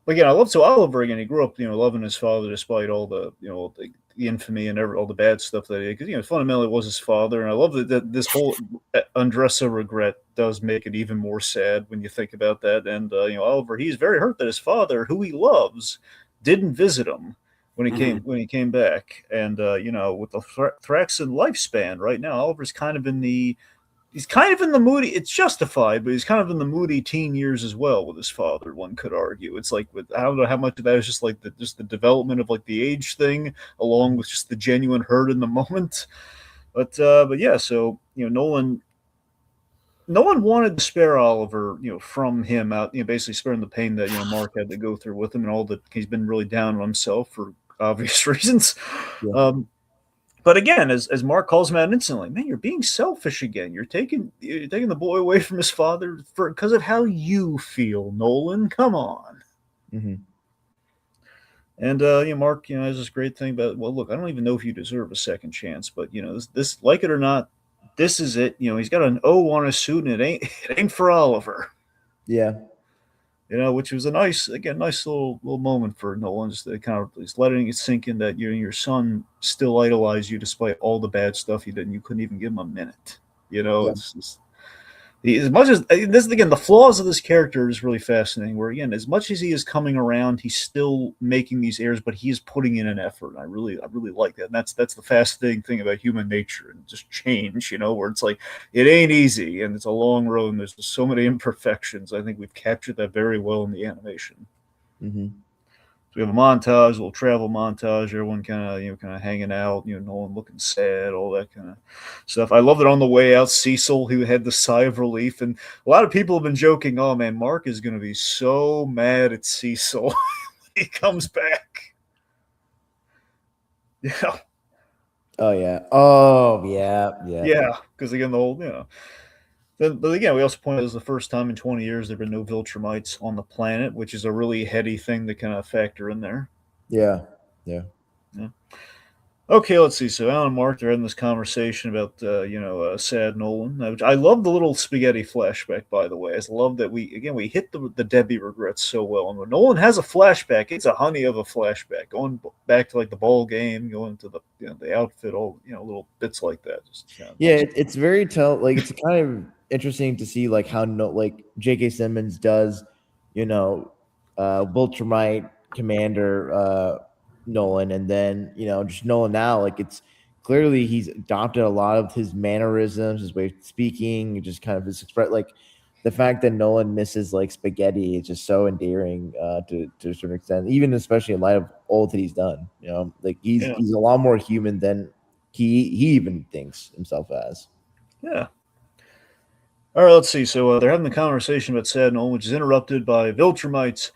Speaker 1: again, I love Oliver again. He grew up, loving his father despite all the, the infamy and all the bad stuff that he did. Because fundamentally it was his father, and I love that this whole Undressa regret does make it even more sad when you think about that. And Oliver, he's very hurt that his father, who he loves, didn't visit him when he came back. And with the Thraxan lifespan right now, Oliver's kind of in the moody. It's justified, but he's kind of in the moody teen years as well with his father. One could argue it's I don't know how much of that is just the development of the age thing, along with just the genuine hurt in the moment. But yeah, so Nolan wanted to spare Oliver, from him out, basically sparing the pain that Mark had to go through with him and all that. He's been really down on himself for obvious reasons. Yeah. But again, as Mark calls him out instantly, man, you're being selfish again. You're taking the boy away from his father because of how you feel, Nolan. Come on.
Speaker 2: Mm-hmm.
Speaker 1: And Mark, has this great thing about, well, look, I don't even know if you deserve a second chance, but this like it or not, this is it. He's got an O on his suit, and it ain't for Oliver.
Speaker 2: Yeah.
Speaker 1: Which was a nice little moment for Nolan, just letting it sink in that your son still idolized you despite all the bad stuff he did, and you couldn't even give him a minute. It's just, as much as this again, the flaws of this character is really fascinating. Where again, as much as he is coming around, he's still making these errors, but he is putting in an effort. I really like that. And that's the fascinating thing about human nature and just change. Where it's it ain't easy and it's a long road and there's just so many imperfections. I think we've captured that very well in the animation.
Speaker 2: Mm-hmm.
Speaker 1: So we have a montage, a little travel montage, everyone kind of hanging out, Nolan looking sad, all that kind of stuff. I love that on the way out, Cecil, who had the sigh of relief, and a lot of people have been joking, oh man, Mark is going to be so mad at Cecil when he comes back. Yeah.
Speaker 2: Oh yeah. Oh yeah. Yeah.
Speaker 1: Yeah, because again, the whole, But again, we also pointed out this is the first time in 20 years there have been no Viltrumites on the planet, which is a really heady thing to kind of factor in there.
Speaker 2: Yeah.
Speaker 1: Okay, let's see. So Alan and Mark, they're having this conversation about, sad Nolan. Which I love the little spaghetti flashback, by the way. I just love that we hit the Debbie regrets so well. And when Nolan has a flashback, it's a honey of a flashback, going back to like the ball game, going to the outfit, all little bits like that. Just
Speaker 2: it's very like it's kind of interesting to see like how like J.K. Simmons does, Viltrumite Commander Nolan, and then just Nolan now, like it's clearly he's adopted a lot of his mannerisms, his way of speaking, just kind of his express, like the fact that Nolan misses like spaghetti is just so endearing to a certain extent, even especially in light of all that he's done. Like he's a lot more human than he even thinks himself as.
Speaker 1: Yeah. All right, let's see. So they're having the conversation about Sad Nolan, which is interrupted by Viltrumite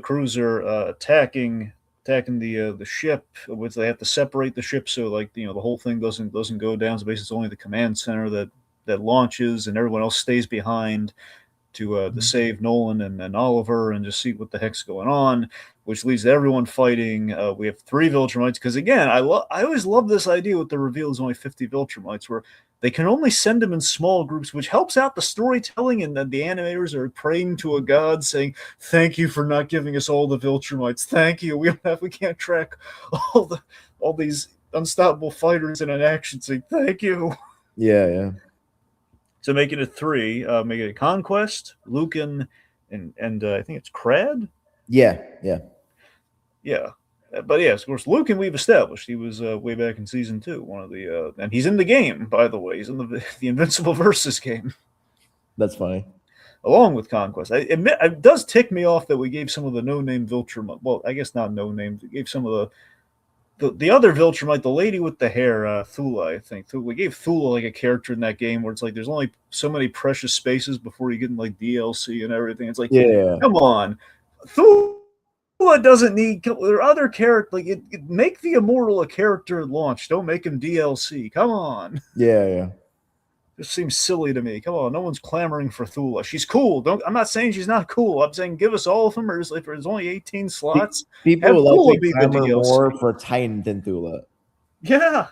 Speaker 1: cruiser attacking the ship, which they have to separate the ship so the whole thing doesn't go down. So basically, it's only the command center that launches, and everyone else stays behind to save Nolan and Oliver and just see what the heck's going on, which leads to everyone fighting. We have 3 Viltrumites because, again, I always love this idea with the reveal is only 50 Viltrumites, where they can only send them in small groups, which helps out the storytelling, and then the animators are praying to a god saying, "Thank you for not giving us all the Viltrumites. Thank you. We can't track all these unstoppable fighters in an action scene. Thank you."
Speaker 2: Yeah.
Speaker 1: So making it 3, making it Conquest, Lucan, and I think it's Crad.
Speaker 2: Yeah.
Speaker 1: But yes, of course, Lucan we've established he was way back in season 2, one of the and he's in the game, by the way. He's in the Invincible versus game.
Speaker 2: That's funny.
Speaker 1: Along with Conquest, I admit it does tick me off that we gave some of the no-name Viltrum. Well, I guess not no-name. We gave some of the other Viltrumite, the lady with the hair, Thula, I think. We gave Thula like a character in that game where it's like there's only so many precious spaces before you get in like DLC and everything. It's like, come on, Thula doesn't need. There are other characters like make the Immortal a character at launch. Don't make him DLC. Come on.
Speaker 2: Yeah.
Speaker 1: Just seems silly to me. Come on, no one's clamoring for Thula. She's cool. I'm not saying she's not cool. I'm saying give us all of them. Or if there's only 18 slots,
Speaker 2: people would likely clamor more for Titan than Thula.
Speaker 1: Yeah.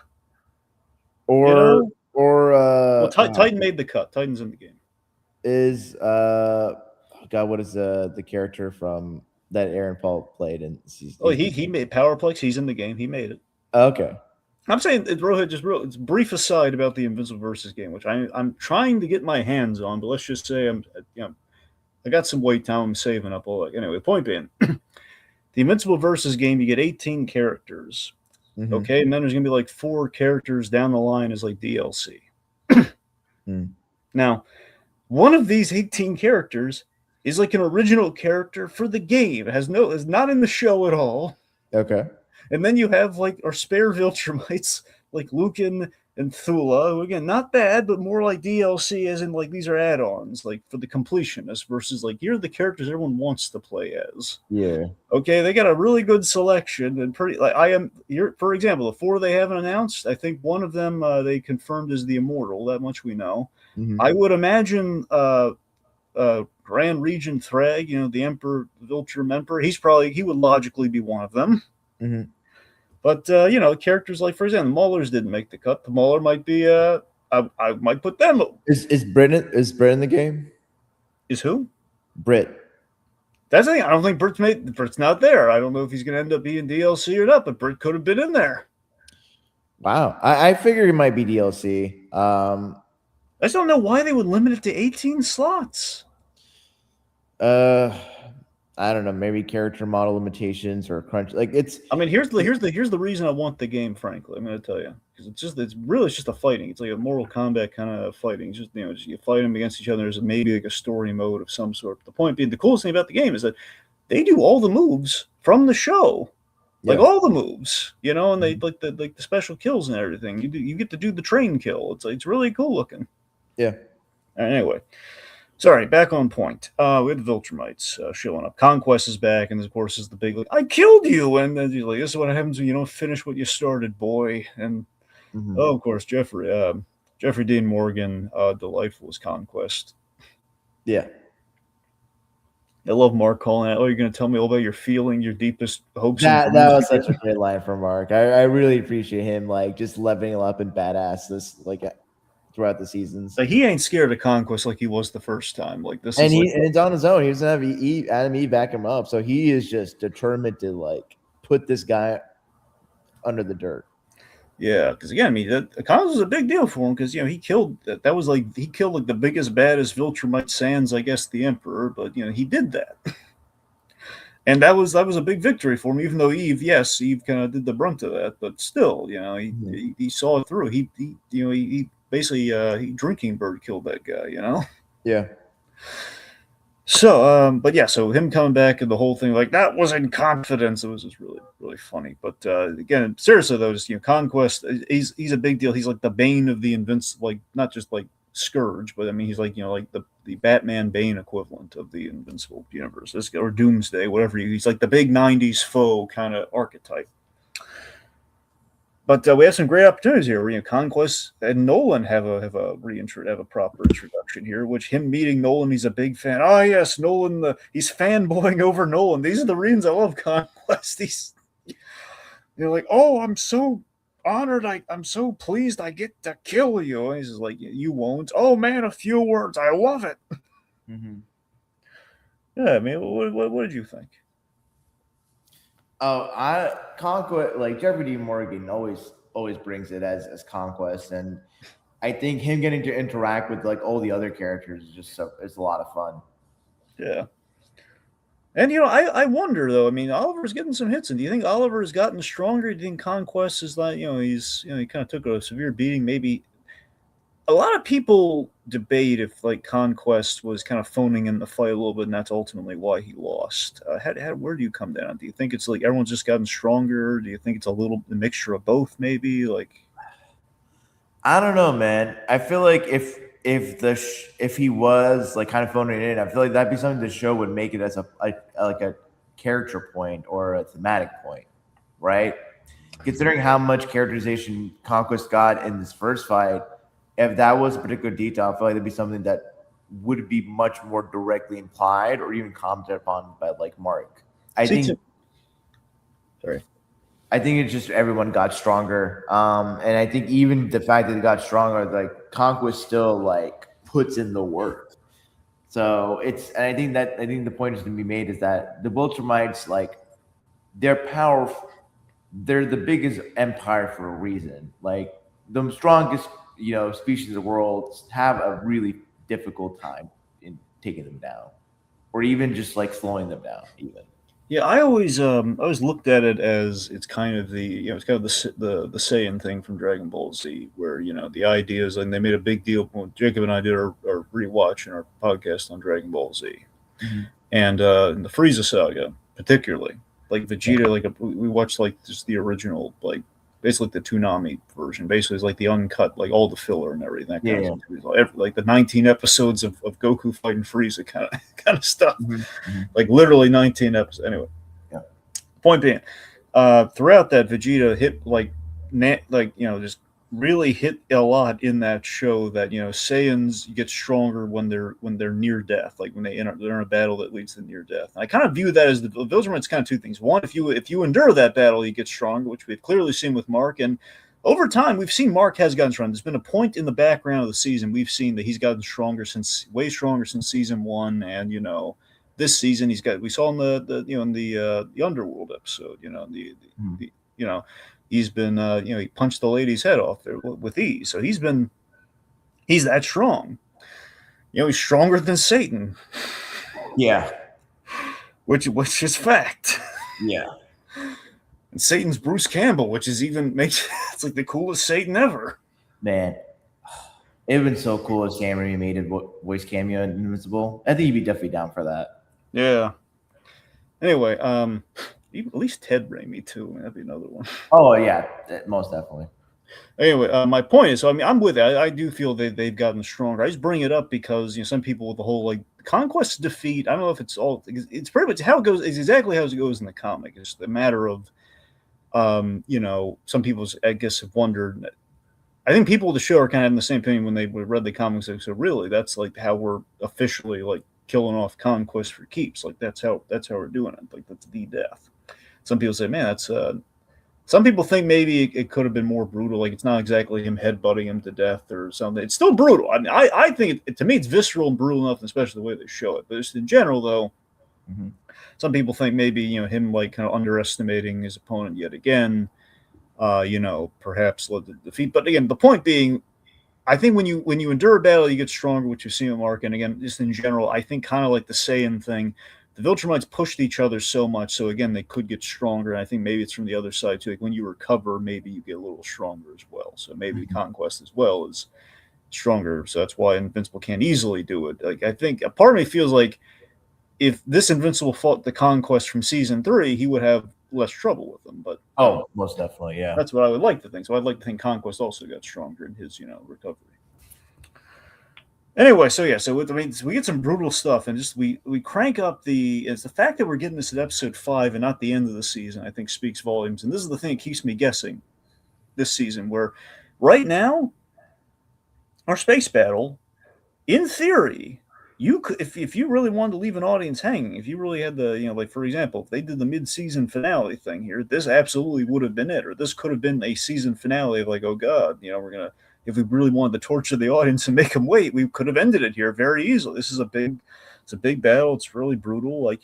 Speaker 2: Or
Speaker 1: Titan made the cut. Titan's in the game.
Speaker 2: Is what is the character from that Aaron Paul played in season?
Speaker 1: He made Powerplex. He's in the game. He made it.
Speaker 2: Okay.
Speaker 1: I'm saying it's brief aside about the Invincible versus game, which I'm trying to get my hands on, but let's just say I got some wait time. I'm saving up all that. Anyway, the point being, the Invincible versus game, you get 18 characters. Mm-hmm. Okay, and then there's gonna be like 4 characters down the line as like DLC. Now, one of these 18 characters is like an original character for the game. It is not in the show at all.
Speaker 2: Okay.
Speaker 1: And then you have like our spare Viltrumites, like Lucan and Thula, who again, not bad, but more like DLC, as in like these are add-ons, like for the completionists versus like here are the characters everyone wants to play as.
Speaker 2: Yeah.
Speaker 1: Okay, they got a really good selection and pretty like for example, the 4 they haven't announced, I think one of them they confirmed as the Immortal, that much we know. Mm-hmm. I would imagine Grand Regent Thrag, the Emperor, the Viltrum Emperor, he would logically be one of them.
Speaker 2: Mm-hmm.
Speaker 1: But characters like, for example, the Maulers didn't make the cut. The Mauler might be. I might put them.
Speaker 2: Is Brit in the game?
Speaker 1: Is who?
Speaker 2: Brit.
Speaker 1: That's the thing. I don't think Brit's not there. I don't know if he's going to end up being DLC or not. But Brit could have been in there.
Speaker 2: Wow, I figured it might be DLC.
Speaker 1: I just don't know why they would limit it to 18 slots.
Speaker 2: I don't know, maybe character model limitations or crunch. Like it's.
Speaker 1: I mean, here's the reason I want the game. Frankly, I'm going to tell you because it's really just a fighting. It's like a Mortal Kombat kind of fighting. It's just just you fight them against each other. There's maybe like a story mode of some sort. But the point being, the coolest thing about the game is that they do all the moves from the show, like all the moves, and they like the special kills and everything. You get to do the train kill. It's really cool looking.
Speaker 2: Yeah.
Speaker 1: Anyway. Sorry, back on point. We had the Viltrumites showing up. Conquest is back, and of course is the big like, I killed you, and then you're like, this is what happens when you don't finish what you started, boy. And of course, Jeffrey Dean Morgan, delightful as Conquest.
Speaker 2: Yeah.
Speaker 1: I love Mark calling out, "Oh, you're going to tell me all about your feeling, your deepest hopes and
Speaker 2: That
Speaker 1: dreams."
Speaker 2: was such a great line from Mark. I really appreciate him like just leveling up and badass this like throughout the seasons.
Speaker 1: Like, he ain't scared of conquest like he was the first time. Like, this
Speaker 2: And
Speaker 1: is like,
Speaker 2: and it's on his own. He doesn't have Adam E back him up, so he is just determined to like put this guy under the dirt.
Speaker 1: yeah, because again, I mean, the conquest was a big deal for him because he killed that was like he killed like the biggest, baddest Viltrumite sans, I guess, the Emperor, but he did that. And that was a big victory for him, even though Eve kind of did the brunt of that, but still, he saw it through. He basically he drinking bird killed that guy.
Speaker 2: Yeah.
Speaker 1: So, but yeah, so him coming back and the whole thing, like, that was in confidence. It was just really, really funny. But again, seriously though, just Conquest, he's a big deal. He's like the Bane of the Invincible, like not just like Scourge, but I mean he's like like the Batman Bane equivalent of the Invincible universe, or Doomsday, whatever. He's like the big '90s foe kind of archetype. But we have some great opportunities here. Conquest and Nolan have a proper introduction here. Which him meeting Nolan, he's a big fan. Oh yes, Nolan. He's fanboying over Nolan. These are the reasons I love Conquest. He's like, oh, I'm so honored. I'm so pleased I get to kill you. And he's just like, you won't. Oh man, a few words. I love it.
Speaker 2: Mm-hmm.
Speaker 1: Yeah, I mean, what did you think?
Speaker 2: Oh, Conquest, like Jeffrey D. Morgan always brings it as Conquest, and I think him getting to interact with like all the other characters is it's a lot of fun.
Speaker 1: Yeah. And I wonder though. I mean, Oliver's getting some hits, and do you think Oliver has gotten stronger? Do you think Conquest is like he kind of took a severe beating? Maybe a lot of people debate if like Conquest was kind of phoning in the fight a little bit, and that's ultimately why he lost. Where do you come down? Do you think it's like everyone's just gotten stronger? Do you think it's a mixture of both? Maybe like
Speaker 2: I don't know, man. I feel like if he was like kind of phoning it in, I feel like that'd be something the show would make it as a character point or a thematic point, right? Considering how much characterization Conquest got in this first fight, if that was a particular detail, I feel like that'd be something that would be much more directly implied or even commented upon by like Mark. I think it's just everyone got stronger. And I think even the fact that it got stronger, like Conquest still like puts in the work. So I think the point is to be made is that the Viltrumites, like, they're powerful. They're the biggest empire for a reason. Like, the strongest species in the world have a really difficult time in taking them down, or even just like slowing them down. Even
Speaker 1: I always looked at it as it's kind of the the Saiyan thing from Dragon Ball Z, where the idea is, and they made a big deal when Jacob and I did our rewatch in our podcast on Dragon Ball Z, and in the Frieza saga particularly, like Vegeta, we watched like just the original, like basically the Toonami version. Basically, it's like the uncut, like all the filler and everything. That kind of stuff. Like the 19 episodes of Goku fighting Frieza kind of stuff. Like literally 19 episodes. Anyway, point being, throughout that, Vegeta hit just really hit a lot in that show that Saiyans get stronger when they're near death, like when they're in a battle that leads to near death. And I kind of view that as those are kind of two things. One, if you endure that battle, you get stronger, which we've clearly seen with Mark. And over time, we've seen Mark has gotten stronger. There's been a point in the background of the season we've seen that he's gotten way stronger since season 1, and this season we saw in the Underworld episode, he's been, he punched the lady's head off there with ease. So he's that strong. He's stronger than Satan.
Speaker 2: Yeah.
Speaker 1: Which is fact.
Speaker 2: Yeah.
Speaker 1: And Satan's Bruce Campbell, which is it's like the coolest Satan ever.
Speaker 2: Man, it would have been so cool if Sam Raimi made a voice cameo in Invincible. I think he'd be definitely down for that.
Speaker 1: Yeah. Anyway, at least Ted Raimi too. That'd be another one.
Speaker 2: Oh yeah, most definitely.
Speaker 1: Anyway, my point is, I'm with it. I do feel they've gotten stronger. I just bring it up because some people with the whole like Conquest defeat. I don't know if it's pretty much how it goes. It's exactly how it goes in the comic. It's a matter of, some people I guess have wondered. I think people with the show are kind of having the same opinion when they read the comics. So really, that's like how we're officially like killing off Conquest for keeps. Like that's how we're doing it. Like that's the death. Some people say, man, that's some people think maybe it could have been more brutal. Like it's not exactly him headbutting him to death or something. It's still brutal. I mean, I think to me it's visceral and brutal enough, especially the way they show it. But just in general, though, some people think maybe him like kind of underestimating his opponent yet again. Perhaps led to defeat. But again, the point being, I think when you endure a battle, you get stronger, which you see in Mark. And again, just in general, I think kind of like the Saiyan thing. The Viltrumites pushed each other so much, so again, they could get stronger. And I think maybe it's from the other side too. Like when you recover, maybe you get a little stronger as well. So maybe the Conquest as well is stronger. So that's why Invincible can't easily do it. Like I think a part of me feels like if this Invincible fought the Conquest from season 3, he would have less trouble with them. But
Speaker 2: most definitely, yeah.
Speaker 1: That's what I would like to think. So I'd like to think Conquest also got stronger in his recovery. Anyway, so we get some brutal stuff, and just we crank up it's the fact that we're getting this at episode 5 and not the end of the season, I think speaks volumes. And this is the thing that keeps me guessing this season, where right now our space battle, in theory, you could, if you really wanted to leave an audience hanging, if you really had the like for example, if they did the mid-season finale thing here, this absolutely would have been it, or this could have been a season finale of like, oh god, we're gonna. If we really wanted to torture the audience and make them wait, we could have ended it here very easily. This is a big battle. It's really brutal, like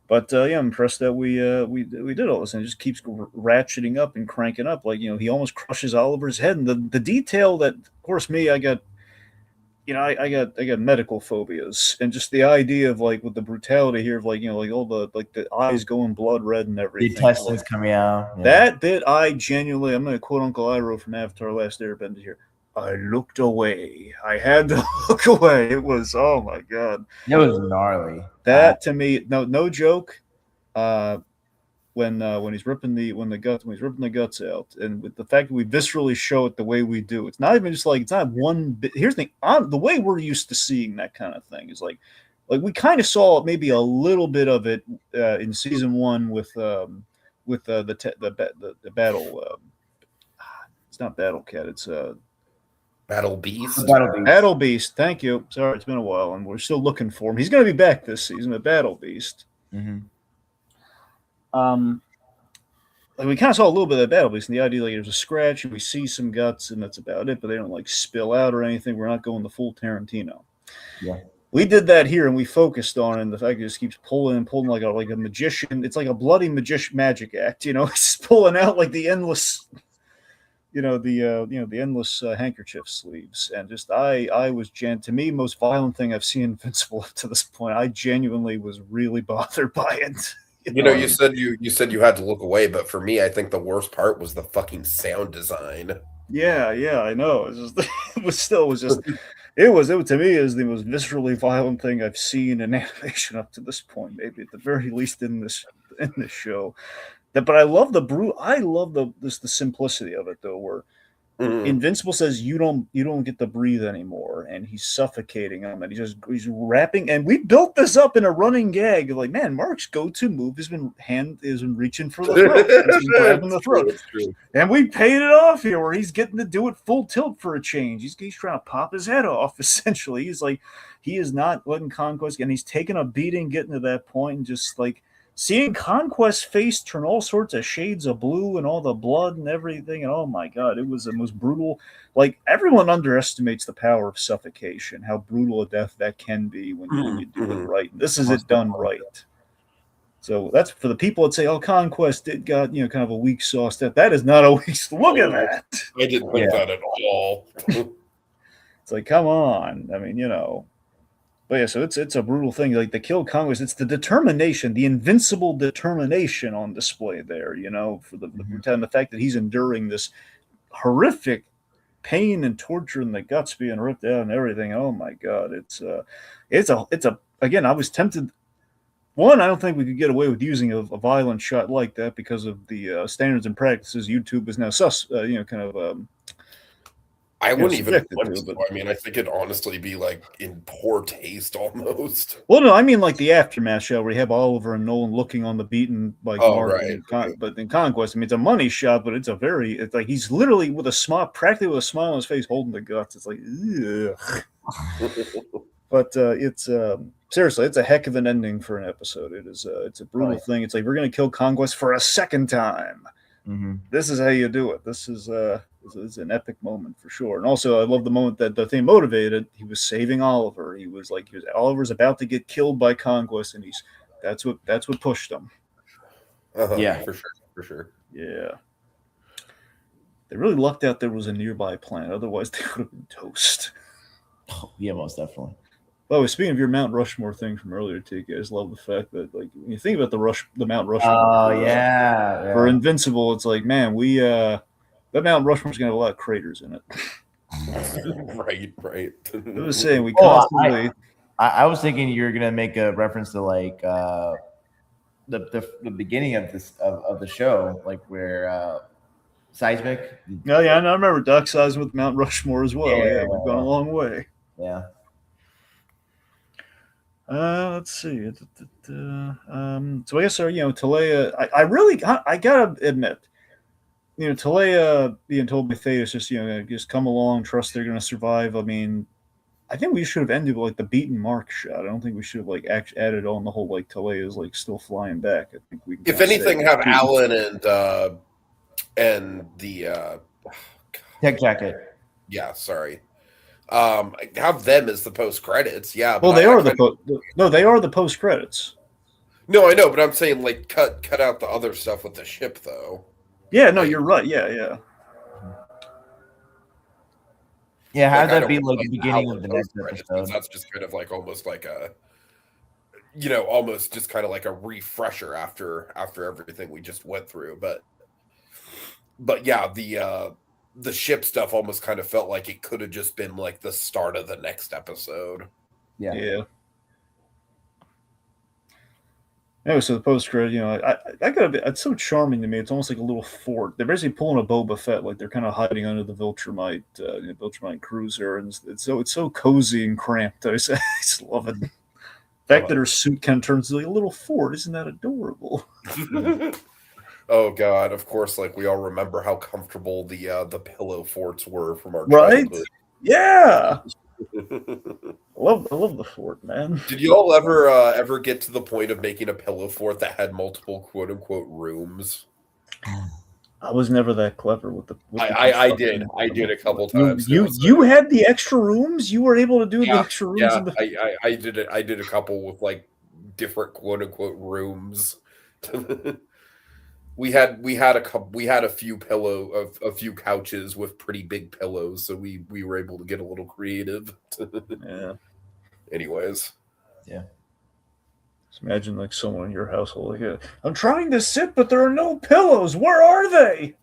Speaker 1: But I'm impressed that we did all this, and it just keeps ratcheting up and cranking up. Like he almost crushes Oliver's head, and the detail that, of course, I got medical phobias, and just the idea of like with the brutality here of like like all the eyes going blood red and everything,
Speaker 2: the intestines coming out.
Speaker 1: Yeah. That bit I genuinely, I'm going to quote Uncle Iroh from Avatar: Last Airbender here. I looked away. I had to look away. It was, oh my god,
Speaker 2: it was gnarly.
Speaker 1: That to me, no joke. When he's ripping the guts out, and with the fact that we viscerally show it the way we do, it's not even just like it's not one bit. Here's the thing: the way we're used to seeing that kind of thing is like we kind of saw maybe a little bit of it in season 1 with the battle. It's not Battle Cat. It's
Speaker 4: Battle Beast.
Speaker 1: Battle Beast. Thank you. Sorry, it's been a while, and we're still looking for him. He's going to be back this season. The Battle Beast. We kind of saw a little bit of that Battle Beast, and the idea like there's a scratch and we see some guts and that's about it, but they don't like spill out or anything. We're not going the full Tarantino.
Speaker 2: Yeah,
Speaker 1: we did that here, and we focused on it, and the fact it just keeps pulling like a magician. It's like a bloody magic act, It's pulling out like the endless, the endless handkerchief sleeves, and just I was to me most violent thing I've seen Invincible up to this point. I genuinely was really bothered by it.
Speaker 4: You said you had to look away, but for me, I think the worst part was the fucking sound design.
Speaker 1: Yeah, I know. It was to me is the most viscerally violent thing I've seen in animation up to this point. Maybe at the very least in this show. But I love the simplicity of it though, where Invincible says you don't get to breathe anymore, and he's suffocating him, and he's rapping, and we built this up in a running gag of like, man, Mark's go-to move has been reaching for the throat, grabbing the throat, and we paid it off here where he's getting to do it full tilt for a change. He's trying to pop his head off essentially. He's like he is not letting Conquest, and he's taking a beating getting to that point, and just like seeing Conquest's face turn all sorts of shades of blue and all the blood and everything, and oh my god, it was the most brutal. Like everyone underestimates the power of suffocation, how brutal a death that can be when you do it right. This is it done right. So that's for the people that say, "Oh, Conquest it got kind of a weak sauce." That is not a weak. Look at that.
Speaker 4: I didn't think that at all.
Speaker 1: It's like, come on. I mean, But yeah, so it's a brutal thing. Like the kill Conquest, it's the determination, the invincible determination on display there. For the fact that he's enduring this horrific pain and torture and the guts being ripped out and everything. Oh my god, it's a again. I was tempted. One, I don't think we could get away with using a violent shot like that because of the standards and practices. YouTube is now
Speaker 4: I wouldn't even. I mean, I think it'd honestly be like in poor taste almost.
Speaker 1: Well, no, I mean like the aftermath shot where you have Oliver and Nolan looking on the beaten like Mark, but in Conquest, I mean, it's a money shot, but it's like he's literally practically with a smile on his face, holding the guts. It's like, ugh. But it's seriously, it's a heck of an ending for an episode. It's a brutal thing. It's like we're gonna kill Conquest for a second time.
Speaker 2: Mm-hmm.
Speaker 1: This is how you do it. This is an epic moment for sure. And also, I love the moment that the thing motivated. He was saving Oliver. Oliver's about to get killed by Conquest, and that's what pushed him.
Speaker 2: Yeah,
Speaker 4: for sure.
Speaker 1: Yeah. They really lucked out there was a nearby planet. Otherwise, they would have been toast.
Speaker 2: Oh, yeah, most definitely.
Speaker 1: By the way, speaking of your Mount Rushmore thing from earlier, Tiki, I just love the fact that, like, when you think about the Mount Rushmore.
Speaker 2: Oh, yeah.
Speaker 1: For Invincible, it's like, man, that Mount Rushmore's gonna have a lot of craters in it.
Speaker 4: Right.
Speaker 1: I was saying we constantly.
Speaker 2: I was thinking you're gonna make a reference to like the beginning of the show, like where seismic.
Speaker 1: Oh yeah, and I remember Doc Seismic with Mount Rushmore as well. Yeah, we've gone a long way.
Speaker 2: Yeah.
Speaker 1: Let's see. So I guess Talea. I gotta admit, Talea being told by Theus just come along, trust they're gonna survive. I mean, I think we should have ended with like the beaten mark shot. I don't think we should have like added on the whole like Talea's like still flying back. I think we.
Speaker 4: If anything, have Alan and the
Speaker 2: tech jacket.
Speaker 4: Yeah, sorry. Have them as the post credits. Yeah.
Speaker 1: Well, they are the post credits.
Speaker 4: No, I know, but I'm saying like cut out the other stuff with the ship though.
Speaker 1: Yeah, no, you're right. Yeah.
Speaker 2: Yeah, have that be like the beginning of the next episode.
Speaker 4: That's just kind of like almost like almost just kind of like a refresher after everything we just went through. But yeah, the ship stuff almost kind of felt like it could have just been like the start of the next episode.
Speaker 2: Yeah.
Speaker 1: Anyway, so the post credit, I gotta be. It's so charming to me. It's almost like a little fort. They're basically pulling a Boba Fett, like they're kind of hiding under the Viltrumite cruiser, and it's so cozy and cramped. I just love it. The fact that her suit kind of turns into like a little fort, isn't that adorable?
Speaker 4: Oh God! Of course, like we all remember how comfortable the pillow forts were from our childhood.
Speaker 1: Yeah. I love the fort, man.
Speaker 4: Did you all ever get to the point of making a pillow fort that had multiple quote unquote rooms?
Speaker 1: I was never that clever with the.
Speaker 4: I did a couple times.
Speaker 1: You had the extra rooms. You were able to do the extra rooms.
Speaker 4: Yeah, I did it. I did a couple with like different quote unquote rooms. We had a few couches with pretty big pillows, so we were able to get a little creative.
Speaker 1: Yeah.
Speaker 4: Anyways.
Speaker 2: Yeah.
Speaker 1: Just imagine like someone in your household like, I'm trying to sit, but there are no pillows. Where are they?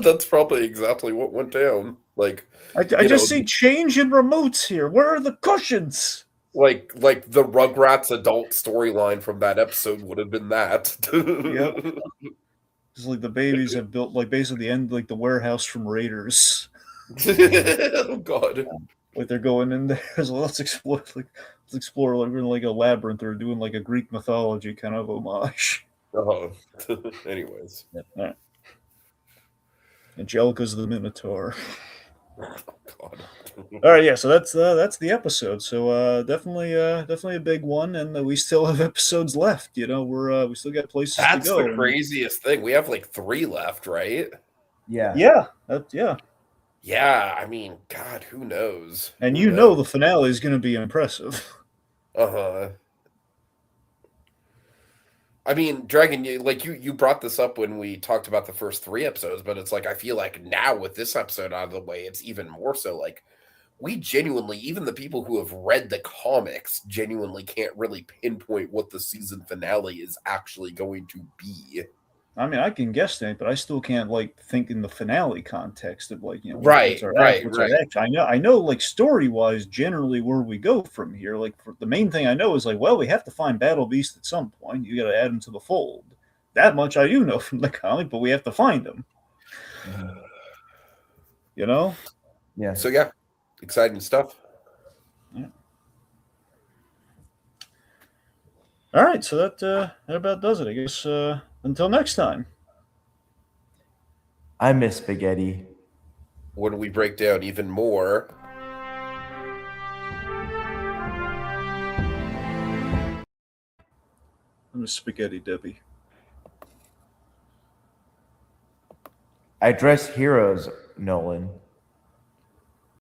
Speaker 4: That's probably exactly what went down. Like
Speaker 1: I just see change in remotes here. Where are the cushions?
Speaker 4: Like the Rugrats adult storyline from that episode would have been that.
Speaker 1: Yep. It's like the babies have built like basically the end like the warehouse from Raiders.
Speaker 4: Oh God.
Speaker 1: Like they're going in there. So let's explore like we're in like a labyrinth or doing like a Greek mythology kind of homage.
Speaker 4: Oh. Anyways.
Speaker 1: All right. Angelica's the Minotaur.
Speaker 4: Oh, God.
Speaker 1: All right, yeah. So that's the episode. So definitely a big one, and we still have episodes left. We still got places to go.
Speaker 4: That's the craziest thing. We have like 3 left, right?
Speaker 2: Yeah.
Speaker 1: Yeah.
Speaker 4: Yeah. I mean, God, who knows?
Speaker 1: And the finale is going to be impressive.
Speaker 4: I mean, Dragon, you brought this up when we talked about the first 3 episodes, but it's like I feel like now with this episode out of the way, it's even more so. Like we genuinely, even the people who have read the comics, genuinely can't really pinpoint what the season finale is actually going to be.
Speaker 1: I mean, I can guess that, but I still can't think in the finale context of
Speaker 4: right.
Speaker 1: I know like story wise, generally where we go from here. Like the main thing I know is we have to find Battle Beast at some point. You got to add him to the fold. That much I do know from the comic, but we have to find him.
Speaker 2: Yeah.
Speaker 4: So yeah, exciting stuff.
Speaker 1: Yeah. All right, so that about does it, I guess. Until next time.
Speaker 2: I miss spaghetti.
Speaker 4: When we break down even more
Speaker 1: Spaghetti Debbie.
Speaker 2: I dress heroes, Nolan.